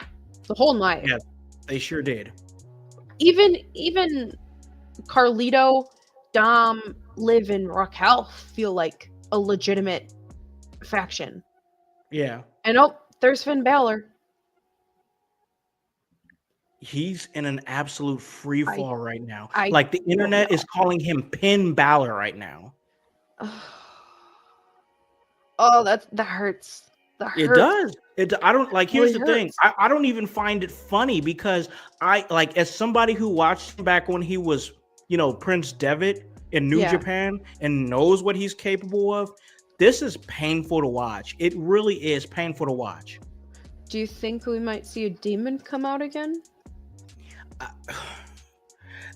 the whole night. Yeah, they sure did. Even Carlito, Dom, Liv, and Raquel feel like a legitimate faction. Yeah. And there's Finn Balor. He's in an absolute free fall right now. I like the internet is calling him Pin Balor right now. Oh, that hurts. It does. I don't like. Here's the thing. I don't even find it funny because I like, as somebody who watched him back when he was, Prince Devitt in New Japan and knows what he's capable of. This is painful to watch. It really is painful to watch. Do you think we might see a demon come out again?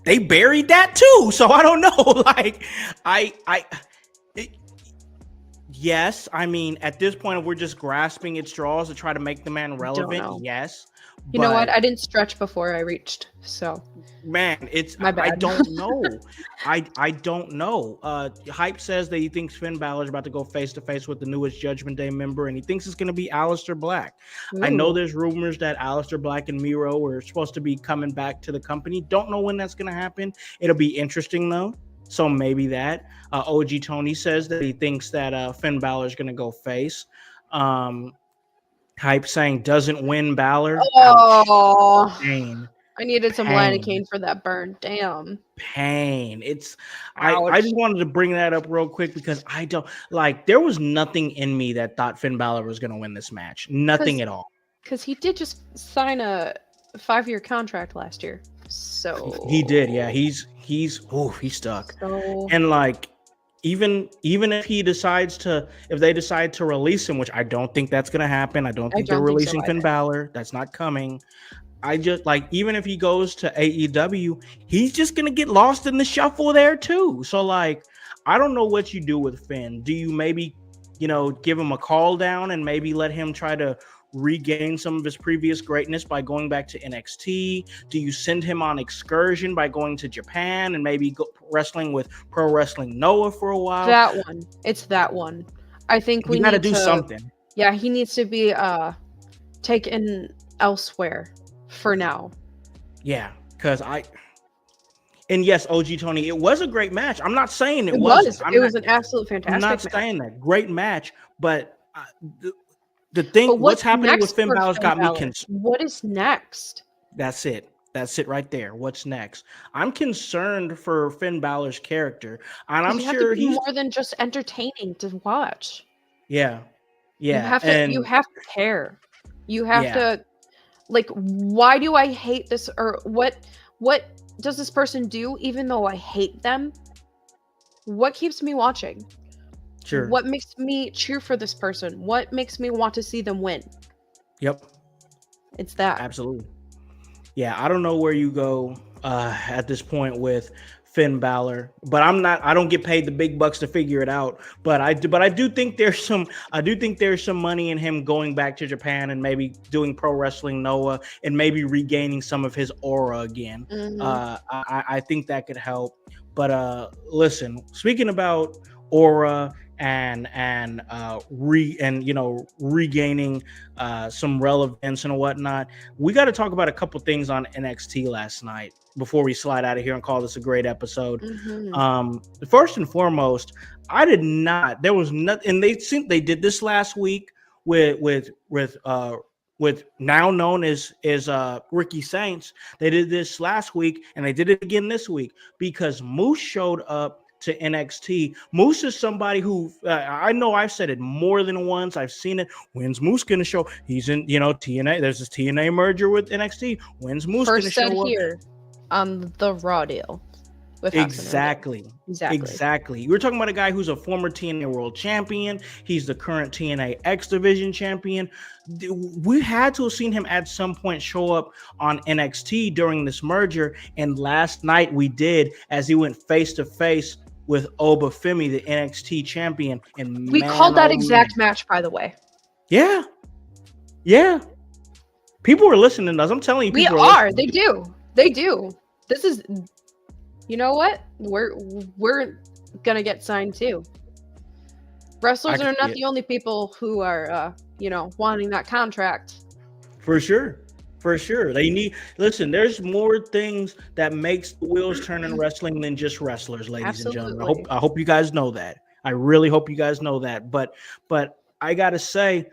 They buried that too, so I don't know. Like, yes, I mean, at this point, we're just grasping at straws to try to make the man relevant. Yes. You know what? I didn't stretch before I reached, so. Man, it's my bad. I don't know. I don't know. Hype says that he thinks Finn Balor is about to go face to face with the newest Judgment Day member, and he thinks it's going to be Aleister Black. Ooh. I know there's rumors that Aleister Black and Miro were supposed to be coming back to the company. Don't know when that's going to happen. It'll be interesting though. So maybe that. OG Tony says that he thinks that Finn Balor is going to go face. Hype saying doesn't win Balor. Oh, pain. I needed some lidocaine for that burn. Damn. Pain. It's I just wanted to bring that up real quick because I don't like, there was nothing in me that thought Finn Balor was going to win this match. Nothing at all. Because he did just sign a 5-year contract last year. So he did, yeah. He's stuck. So, and like, even if they decide to release him, which I don't think that's gonna happen. I don't think they're releasing Finn Balor. That's not coming. I just like, even if he goes to AEW, he's just gonna get lost in the shuffle there too. So like, I don't know what you do with Finn. Do you maybe, give him a call down and maybe let him try to regain some of his previous greatness by going back to NXT? Do you send him on excursion by going to Japan and maybe wrestling with Pro Wrestling Noah for a while? It's that one. I think we got to do something. Yeah, he needs to be taken elsewhere for now. Yeah, because and yes, OG Tony, it was a great match. I'm not saying it wasn't. It was an absolute fantastic match. I'm not saying that. Great match, but the thing, what's happening with Finn Balor's got me concerned. What is next? That's it right there. What's next? I'm concerned for Finn Balor's character, and I'm sure he's more than just entertaining to watch. Yeah. You have to care. You have to, like, why do I hate this, or what does this person do even though I hate them? What keeps me watching? Sure. What makes me cheer for this person? What makes me want to see them win? Yep. It's that. Absolutely. Yeah, I don't know where you go at this point with Finn Balor, but I don't get paid the big bucks to figure it out. But I do think there's some money in him going back to Japan and maybe doing Pro Wrestling Noah and maybe regaining some of his aura again. Mm-hmm. I think that could help. But listen, speaking about aura and regaining some relevance and whatnot, we got to talk about a couple things on NXT last night before we slide out of here and call this a great episode. Mm-hmm. First and foremost, there was nothing, and they did this last week with now known as Ricky Saints. They did this last week and they did it again this week because Moose showed up to NXT. Moose is somebody who I know I've said it more than once. I've seen it. When's Moose gonna show? He's in TNA. There's this TNA merger with NXT. When's Moose gonna show up? on the Raw deal with Howse and Annie. Exactly. You were talking about a guy who's a former TNA World Champion. He's the current TNA X Division Champion. We had to have seen him at some point show up on NXT during this merger. And last night we did, as he went face to face with Obafemi, the NXT champion. And We called that exact match, by the way. Yeah. People were listening to us. I'm telling you, people are. They do. This is, you know what? We're gonna get signed too. Wrestlers are not the only people who are, wanting that contract. For sure. Listen, there's more things that makes the wheels turn in wrestling than just wrestlers, ladies and gentlemen. I hope you guys know that. I really hope you guys know that. But I gotta say,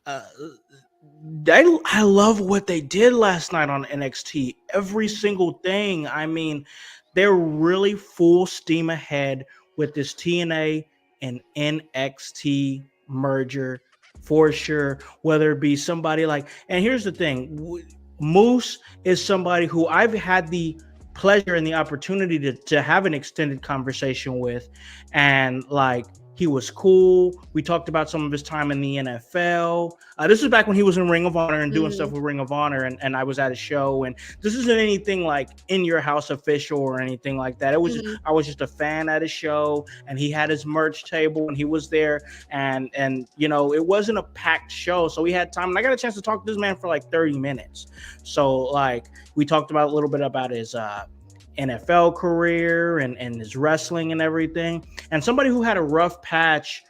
I love what they did last night on NXT. Every single thing. I mean, they're really full steam ahead with this TNA and NXT merger for sure. Whether it be somebody like, and here's the thing, Moose is somebody who I've had the pleasure and the opportunity to have an extended conversation with, and like, he was cool. We talked about some of his time in the NFL. This was back when he was in Ring of Honor and doing stuff with Ring of Honor, and I was at a show. And this isn't anything like In Your House official or anything like that. It was I was just a fan at a show, and he had his merch table, and he was there. And it wasn't a packed show, so we had time. And I got a chance to talk to this man for like 30 minutes. So like, we talked about a little bit about his NFL career and his wrestling and everything, and somebody who had a rough patch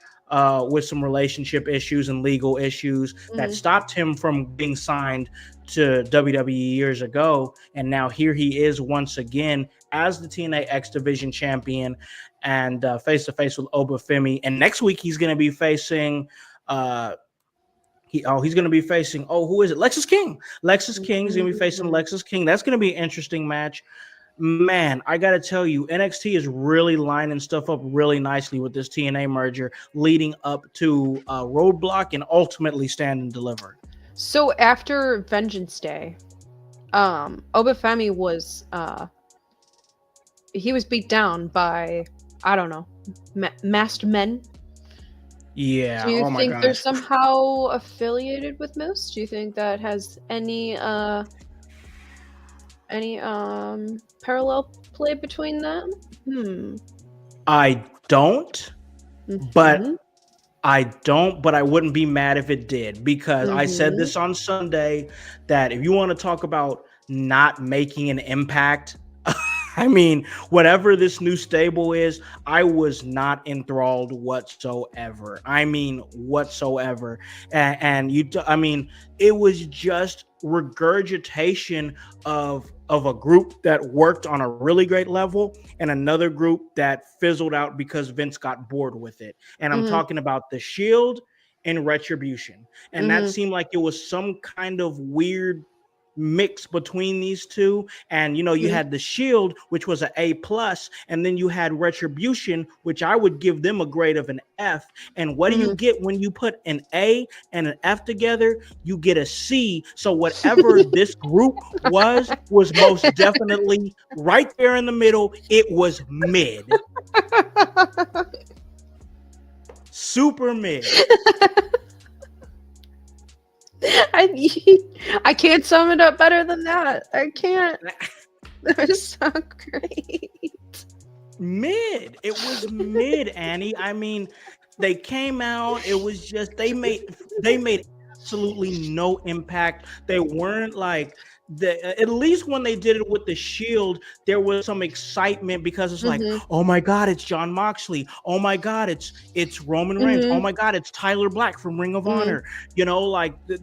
with some relationship issues and legal issues that stopped him from being signed to WWE years ago. And now here he is once again as the TNA X Division champion, and face to face with Obafemi. And next week he's going to be facing he's going to be facing who is it? Lexus King. Lexus King is going to be facing Lexus King. That's going to be an interesting match. Man, I got to tell you, NXT is really lining stuff up really nicely with this TNA merger, leading up to Roadblock and ultimately Stand and Deliver. So after Vengeance Day, Obafemi was he was beat down by, I don't know, masked men. Yeah. Do you think they're somehow affiliated with Moose? Do you think that has any parallel play between them? I don't, but I wouldn't be mad if it did, because I said this on Sunday that if you want to talk about not making an impact, I mean, whatever this new stable is, I was not enthralled whatsoever. I mean, whatsoever. And it was just regurgitation of a group that worked on a really great level and another group that fizzled out because Vince got bored with it. And I'm talking about the Shield and Retribution. And that seemed like it was some kind of weird mix between these two. And you had the Shield, which was an A+, and then you had Retribution, which I would give them a grade of an F. And what do you get when you put an A and an F together? You get a C. So whatever this group was most definitely right there in the middle. It was mid. Super mid. I can't sum it up better than that. I can't. That was so great. Mid. It was mid, Annie. I mean, they came out. It was just they made absolutely no impact. They weren't like at least when they did it with the Shield, there was some excitement because it's like, oh my God, it's Jon Moxley. Oh my God, it's Roman Reigns. Oh my God, it's Tyler Black from Ring of Honor.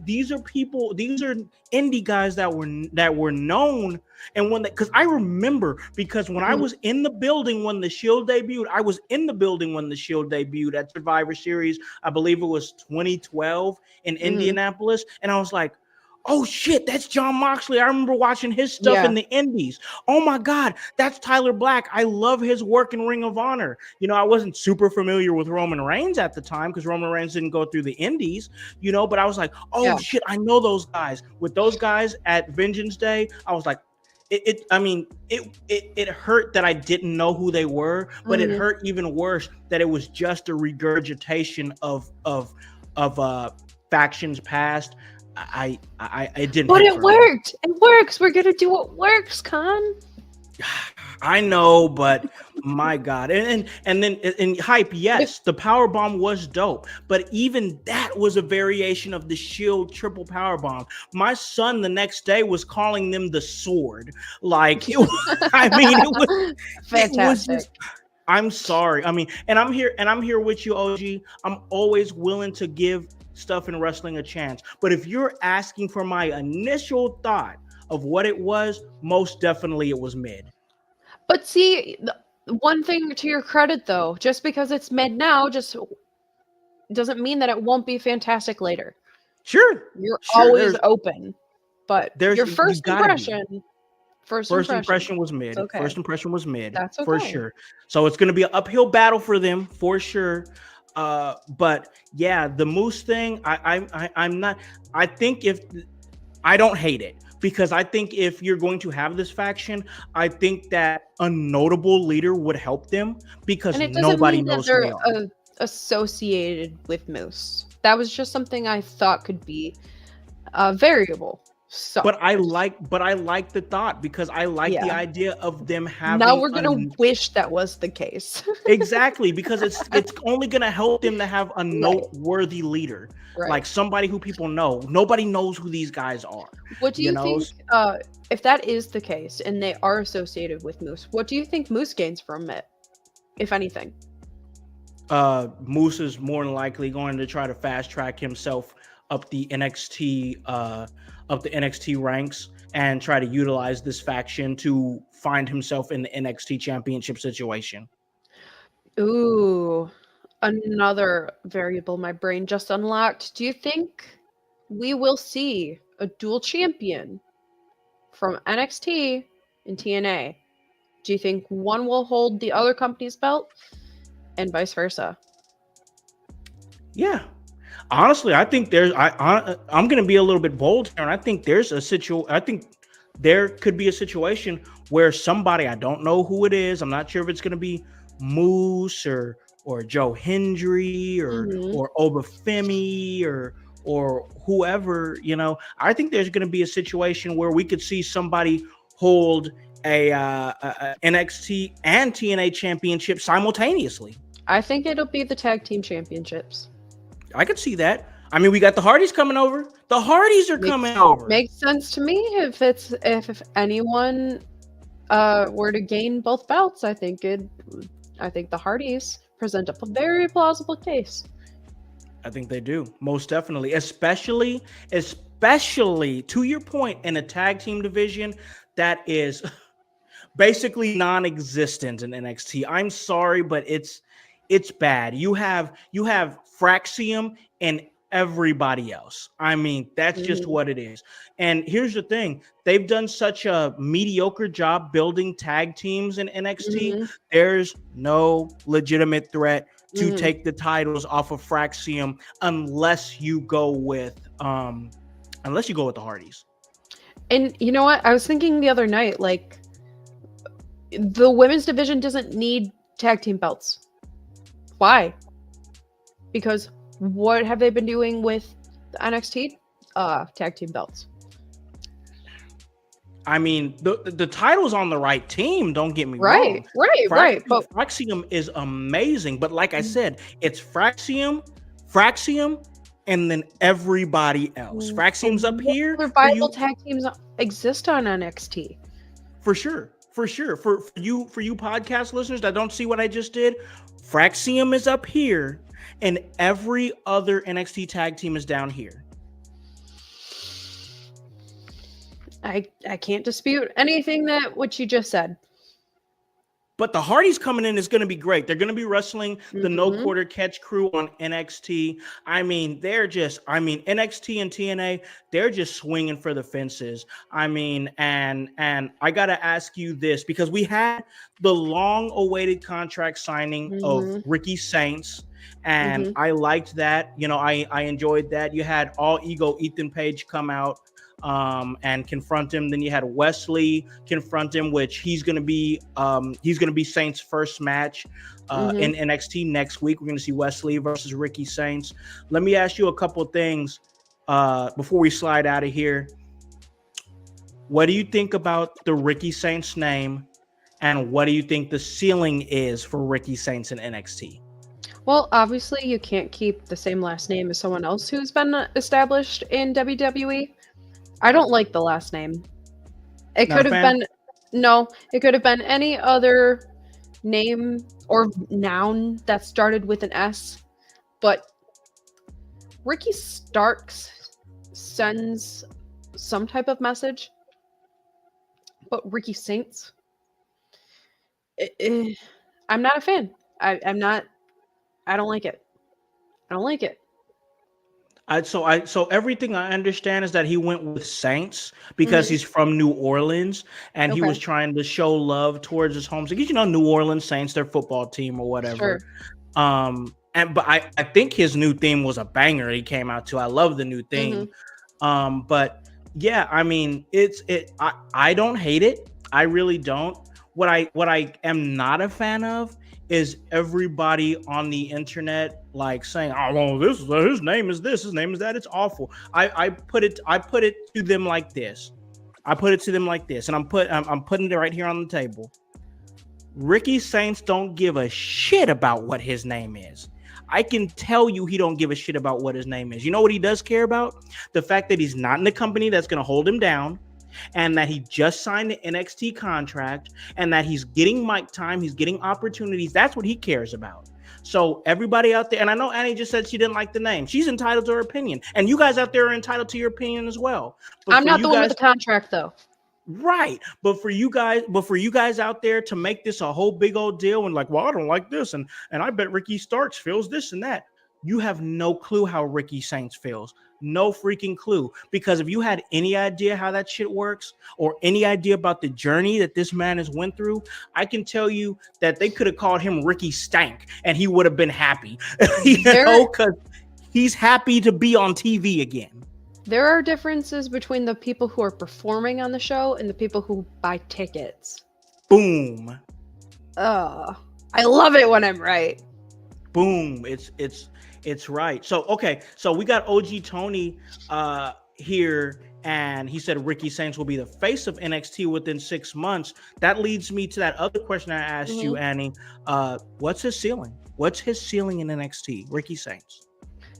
These are people. These are indie guys that were known. And because I remember, because when I was in the building when the Shield debuted, at Survivor Series. I believe it was 2012 in Indianapolis, and I was like, oh shit, that's Jon Moxley. I remember watching his stuff in the indies. Oh my God, that's Tyler Black. I love his work in Ring of Honor. I wasn't super familiar with Roman Reigns at the time because Roman Reigns didn't go through the indies, but I was like, oh shit, I know those guys. With those guys at Vengeance Day, I was like, it hurt that I didn't know who they were, but it Mhm. hurt even worse that it was just a regurgitation of factions past. I it didn't But hit it for me. worked. It works. We're gonna do what works, Con. I know, but my God, and then in hype, If yes, the power bomb was dope, but even that was a variation of the Shield triple power bomb. My son the next day was calling them the Sword. Like it, I mean, it was fantastic. just. I'm sorry. I mean, I'm here with you, OG. I'm always willing to give stuff in wrestling a chance, but if you're asking for my initial thought of what it was, most definitely it was mid. But see, one thing to your credit though, just because it's mid now, just doesn't mean that it won't be fantastic later. Sure, You're sure. always open. But There's your you gotta be. first First impression, impression was it's mid. okay. First impression was mid That's for okay. sure. So it's gonna be an uphill battle for them for sure. But yeah, the Moose thing, I'm not. I think if I don't hate it because I think if you're going to have this faction, I think that a notable leader would help them because And it doesn't nobody mean that knows who they're they are. associated with Moose. That was just something I thought could be variable. So, But I like the thought because I like the yeah. idea of them Now having we're a gonna wish that was the case. exactly because it's only gonna help them to have a Right, noteworthy leader, right. like somebody who people know. Nobody knows who these guys are, What do you you know. think, if that is the case and they are associated with Moose, what do you think Moose gains from it, if anything? Moose is more than likely going to try to fast track himself up the NXT ranks and try to utilize this faction to find himself in the NXT championship situation. Ooh, another variable my brain just unlocked. Do you think we will see a dual champion from NXT and TNA? Do you think one will hold the other company's belt and vice versa? Yeah, honestly, I think I'm going to be a little bit bold here, and I think I think there could be a situation where somebody, I don't know who it is. I'm not sure if it's going to be Moose or Joe Hendry Mhm. or Obafemi or whoever. I think there's going to be a situation where we could see somebody hold a NXT and TNA championship simultaneously. I think it'll be the tag team championships. I could see that. I mean, we got the Hardys coming over. The Hardys are coming Makes over. makes sense to me if anyone were to gain both belts, I think the Hardys present a very plausible case. I think they do. Most definitely. Especially to your point in a tag team division that is basically non-existent in NXT. I'm sorry, but it's bad. You have Fraxium and everybody else. I mean, that's just Mhm. what it is. And here's the thing. They've done such a mediocre job building tag teams in NXT. Mhm. There's no legitimate threat to Mhm. take the titles off of Fraxium unless you go with the Hardys. And you know what? I was thinking the other night, like the women's division doesn't need tag team belts. Why? Because what have they been doing with the NXT tag team belts? I mean, the title's on the right team. Don't get me Right, wrong. right, right. But Fraxium is amazing, but like I said, it's Fraxium, and then everybody else. Fraxium's up what here other for viable you tag teams exist on NXT? for sure, for you podcast listeners that don't see what I just did. Fraxium is up here, and every other NXT tag team is down here. I can't dispute anything that what you just said. But the Hardys coming in is going to be great. They're going to be wrestling the No Mhm. Quarter Catch crew on NXT. I mean, NXT and TNA, they're just swinging for the fences. I mean, and I got to ask you this because we had the long-awaited contract signing of Mhm. Ricky Saints, and Mhm. I liked that. I enjoyed that. You had All Ego Ethan Page come out. and confront him. Then you had Wesley confront him, which he's gonna be Saint's first match in NXT next week. We're gonna see Wesley versus Ricky Saints. Let me ask you a couple of things before we slide out of here. What do you think about the Ricky Saints name, and what do you think the ceiling is for Ricky Saints in NXT? Well, obviously, you can't keep the same last name as someone else who's been established in WWE. I don't like the last name. It Not a could have fan? been, no, it could have been any other name or noun that started with an S, but Ricky Starks sends some type of message, but Ricky Saints, I'm not a fan. I'm not. I don't like it. I don't like it. So everything I understand is that he went with Saints because he's from New Orleans and he Okay. was trying to show love towards his home. Because New Orleans Saints, their football team or whatever. Sure. But I think his new theme was a banger he came out to. I love the new theme. But yeah, I mean, I don't hate it. I really don't. What I am not a fan of is everybody on the internet like saying, "Oh, well, his name is this, his name is that." It's awful. I put it to them like this. And I'm putting it right here on the table. Ricky Saints don't give a shit about what his name is. I can tell you he don't give a shit about what his name is. You know what he does care about? The fact that he's not in a company that's going to hold him down, and that he just signed the NXT contract, and that he's getting mic time, he's getting opportunities. That's what he cares about. So everybody out there, and I know Annie just said she didn't like the name. She's entitled to her opinion, and you guys out there are entitled to your opinion as well. But I'm not the one with the contract, though. Right. But for you guys out there to make this a whole big old deal and like, well, I don't like this, and I bet Ricky Starks feels this and that. You have no clue how Ricky Saints feels. No freaking clue. Because if you had any idea how that shit works, or any idea about the journey that this man has went through, I can tell you that they could have called him Ricky Stank and he would have been happy. Because he's happy to be on TV again. There are differences between the people who are performing on the show and the people who buy tickets. Boom. I love it when I'm right. Boom. It's right. So we got OG Tony here, and he said Ricky Saints will be the face of NXT within 6 months. That leads me to that other question I asked you, Annie. What's his ceiling? What's his ceiling in NXT? Ricky Saints.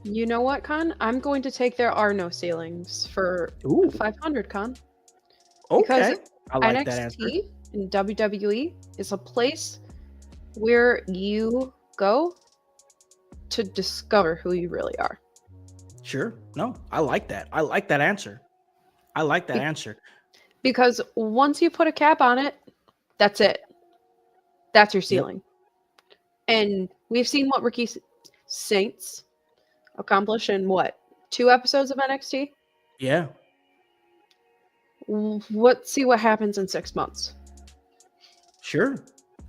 You know what, Con? I'm going to take there are no ceilings for 500, Con. Okay. Because I like NXT that answer. in WWE is a place where you go to discover who you really are. Sure. No, I like that. I like that answer. Because once you put a cap on it, that's it. That's your ceiling. Yep. And we've seen what Ricky Saints accomplish in 2 episodes of NXT? Yeah. Let's see what happens in 6 months. Sure.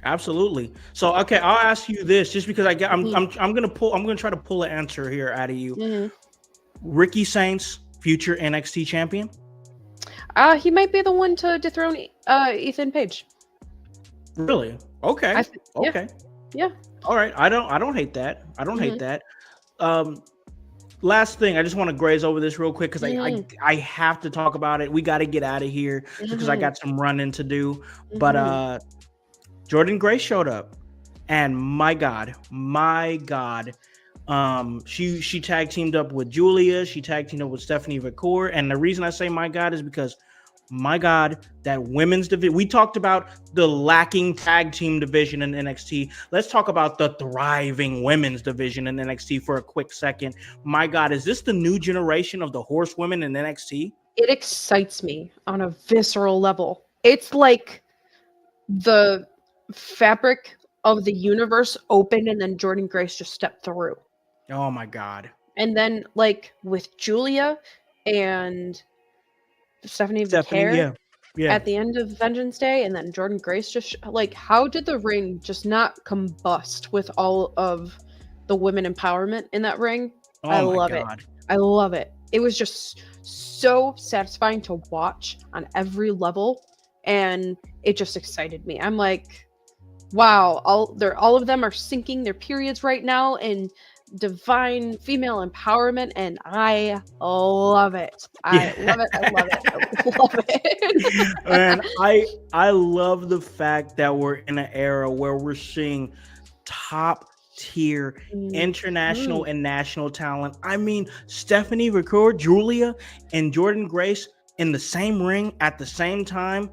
Absolutely. So okay, I'll ask you this just because I'm gonna try to pull an answer here out of you. Ricky Saints, future NXT champion? He might be the one to dethrone Ethan Page. Really? Okay. Okay. Yeah. All right. I don't hate that. Hate that. Last thing, I just want to graze over this real quick because I have to talk about it. We got to get out of here because I got some running to do. But Jordan Grace showed up, and my God, she tag teamed up with Julia. She tag teamed up with Stephanie McCourt, and the reason I say my God is because my God, that women's division. We talked about the lacking tag team division in NXT. Let's talk about the thriving women's division in NXT for a quick second. My God, is this the new generation of the horsewomen in NXT? It excites me on a visceral level. It's like the fabric of the universe opened and then Jordan Grace just stepped through. Oh my God. And then like with Julia and Stephanie McCourt at the end of Vengeance Day, and then Jordan Grace just like, how did the ring just not combust with all of the women empowerment in that ring? Oh, I love it. I love it. it was just so satisfying to watch on every level, and it just excited me. I'm like, wow, all of them are syncing their periods right now in divine female empowerment, and I love it. I Yeah. love it. I love it. I love it. And I love the fact that we're in an era where we're seeing top tier international Mhm. and national talent. I mean, Stephanie Ricoeur, Julia, and Jordan Grace in the same ring at the same time.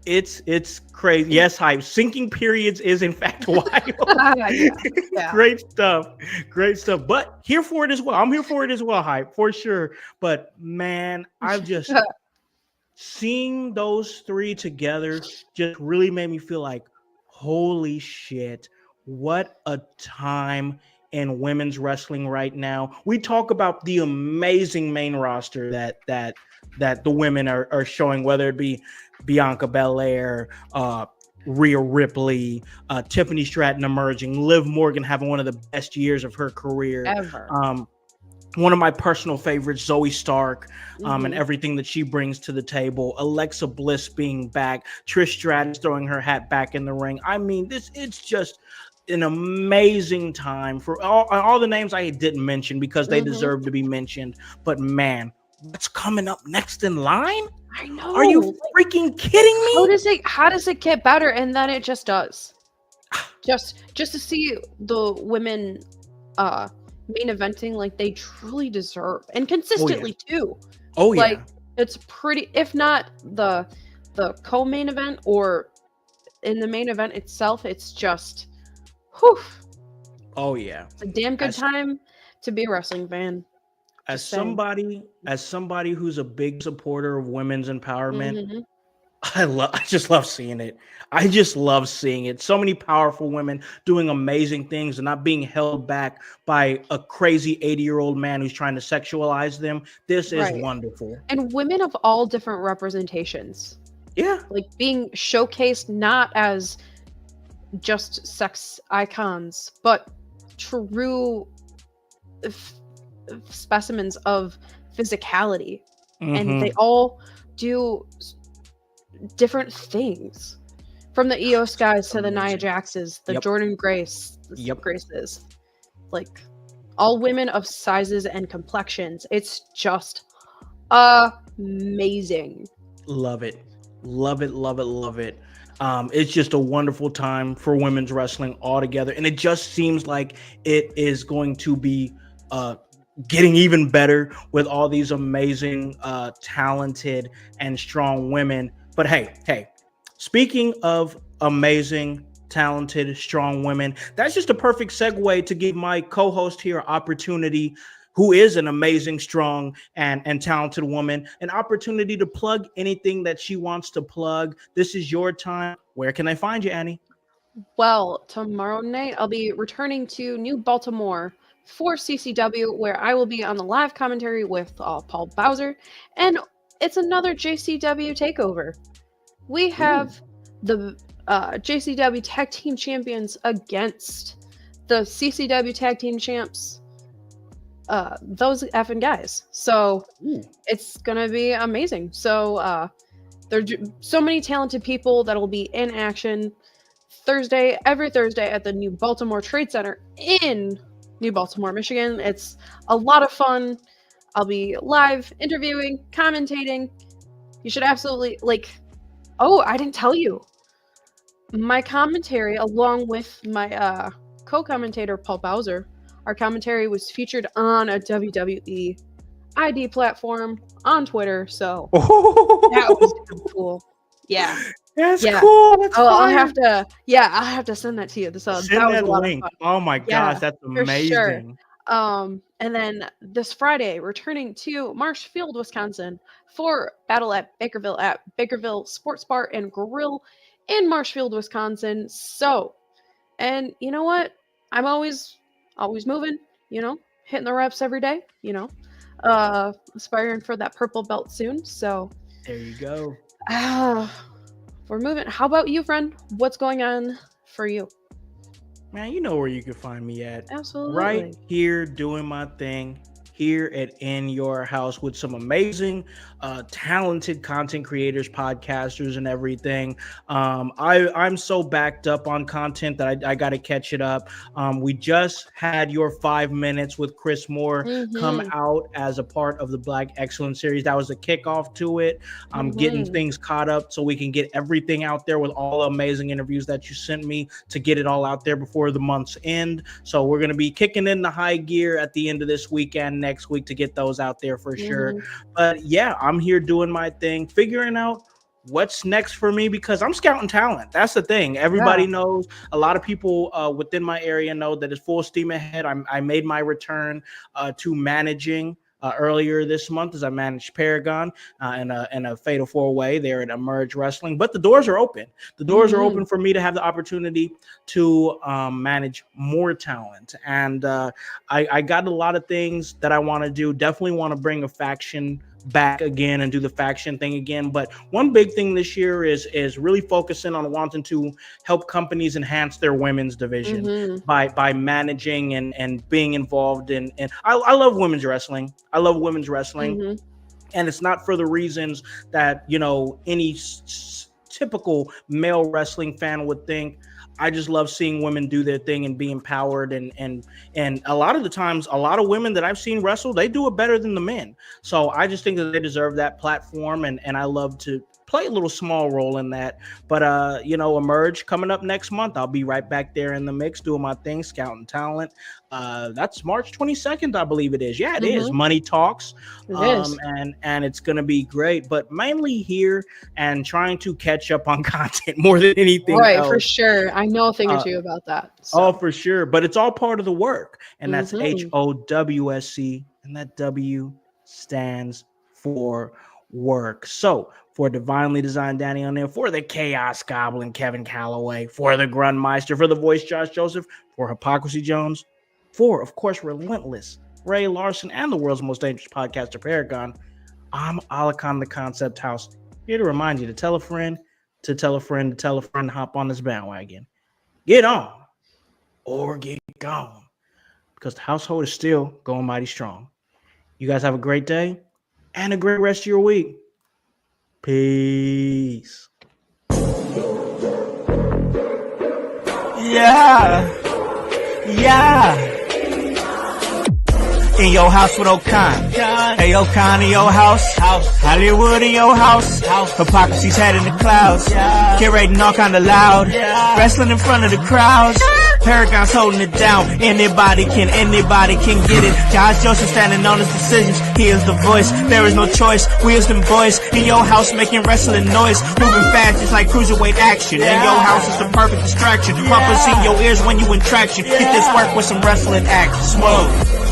It's crazy. Yes, hype. Syncing periods is in fact wild. Yeah, yeah. Great stuff. Great stuff. But here for it as well. I'm here for it as well, hype, for sure. But man, I've just seeing those three together just really made me feel like, holy shit, what a time in women's wrestling right now. We talk about the amazing main roster that the women are showing, whether it be Bianca Belair, Rhea Ripley, Tiffany Stratton emerging, Liv Morgan having one of the best years of her career. Ever. One of my personal favorites, Zoe Stark, and Mhm. everything that she brings to the table. Alexa Bliss being back, Trish Stratus throwing her hat back in the ring. I mean, it's just an amazing time for all the names I didn't mention because they Mhm. deserve to be mentioned. But man, what's coming up next in line? I Are you know. freaking kidding me? How does it get better? And then it just does. Just to see the women main eventing like they truly deserve, and Oh yeah. consistently too. Oh Like, yeah. it's pretty, if not the co-main event or in the main event itself, it's just whew, Oh yeah. it's a damn good As time to be a wrestling fan. as Just saying. somebody who's a big supporter of women's empowerment, Hmm. I just love seeing it. I just love seeing it. So many powerful women doing amazing things and not being held back by a crazy 80-year-old man who's trying to sexualize them. This is Right. wonderful. And women of all different representations, Yeah. like being showcased not as just sex icons, but true f- specimens of physicality. And they Mm-hmm. all do different things. From the EOS guys to the Nia Amazing. Jaxes, the Yep. Jordan Yep. Graces, like all women of sizes and complexions. It's just amazing. Love it. Love it. Love it. Love it. It's just a wonderful time for women's wrestling altogether. And it just seems like it is going to be uh, getting even better with all these amazing, talented, and strong women. But hey, speaking of amazing, talented, strong women, that's just a perfect segue to give my co-host here opportunity, who is an amazing, strong, and talented woman, an opportunity to plug anything that she wants to plug. This is your time. Where can I find you, Annie? Well, tomorrow night I'll be returning to New Baltimore for CCW, where I will be on the live commentary with Paul Bowser, and it's another JCW takeover. We Ooh. have the JCW Tag Team Champions against the CCW Tag Team Champs. Those effing guys. So Ooh. it's gonna be amazing. So there's so many talented people that will be in action every Thursday at the New Baltimore Trade Center in New Baltimore, Michigan. It's a lot of fun. I'll be live interviewing, commentating. You should absolutely oh, I didn't tell you. My commentary, along with my co-commentator Paul Bowser, our commentary was featured on a WWE ID platform on Twitter. So that was Oh, kind of cool. Yeah, that's yeah. cool. That's I'll fire. have to. Yeah, I'll have to send that to you. So that Send was a that lot of link. fun. Oh my gosh, Yeah, that's for sure. amazing. And then this Friday, returning to Marshfield, Wisconsin, for Battle at Bakerville Sports Bar and Grill in Marshfield, Wisconsin. So, and you know what? I'm always moving. Hitting the reps every day. Aspiring for that purple belt soon. So, There you go. we're moving. How about you, friend? What's going on for you? Man, you know where you can find me at. Right Absolutely. here doing my thing here at In Your House with some amazing, talented content creators, podcasters, and everything. I'm so backed up on content that I got to catch it up. We just had your 5 minutes with Chris Moore come out as a part of the Black Excellence series. That was a kickoff to it. I'm getting things caught up so we can get everything out there with all the amazing interviews that you sent me to get it all out there before the month's end. So we're going to be kicking in the high gear at the end of this weekend, next week, to get those out there for sure. But yeah, I'm here doing my thing, figuring out what's next for me because I'm scouting talent. That's the thing. Everybody knows. A lot of people within my area know that it's full steam ahead. I made my return to managing earlier this month as I managed Paragon in a fatal 4-way there at Emerge Wrestling. But the doors are open. The doors are open for me to have the opportunity to manage more talent. And I got a lot of things that I want to do. Definitely want to bring a faction back again and do the faction thing again. But one big thing this year is really focusing on wanting to help companies enhance their women's division by managing and being involved in. And I love women's wrestling. I love women's wrestling. And it's not for the reasons that, you know, any typical male wrestling fan would think. I just love seeing women do their thing and be empowered. And a lot of the times, a lot of women that I've seen wrestle, they do it better than the men. So I just think that they deserve that platform. And I love to play a little small role in that. But, you know, Emerge coming up next month. I'll be right back there in the mix doing my thing, scouting talent. That's March 22nd, I believe it is. Yeah, it is. Money Talks. It is. And it's going to be great, but mainly here and trying to catch up on content more than anything else. For sure. I know a thing or two about that. So. Oh, for sure. But it's all part of the work. And that's HOWSC. And that W stands for work. So for Divinely Designed Danny on there, for the Chaos Goblin Kevin Calloway, for the Grunmeister, for the voice Josh Joseph, for Hypocrisy Jones, for, of course, Relentless Ray Larson, and the world's most dangerous podcaster, Paragon, I'm Alakan the Concept House, here to remind you to tell a friend, to tell a friend, to tell a friend, hop on this bandwagon. Get on or get gone, because the household is still going mighty strong. You guys have a great day and a great rest of your week. Peace. Yeah. In your house with O'Con. Hey, O'Con in your house. Hollywood in your house. Hypocrisy's head in the clouds. Curating all kind of loud. Wrestling in front of the crowds. Paragon's holding it down. Anybody can get it. Josh Joseph standing on his decisions. He is the voice. There is no choice. We is them boys in your house making wrestling noise. Moving fast just like cruiserweight action. In your house is the perfect distraction. Pumpers in your ears when you in traction. Get this work with some wrestling action. Smooth.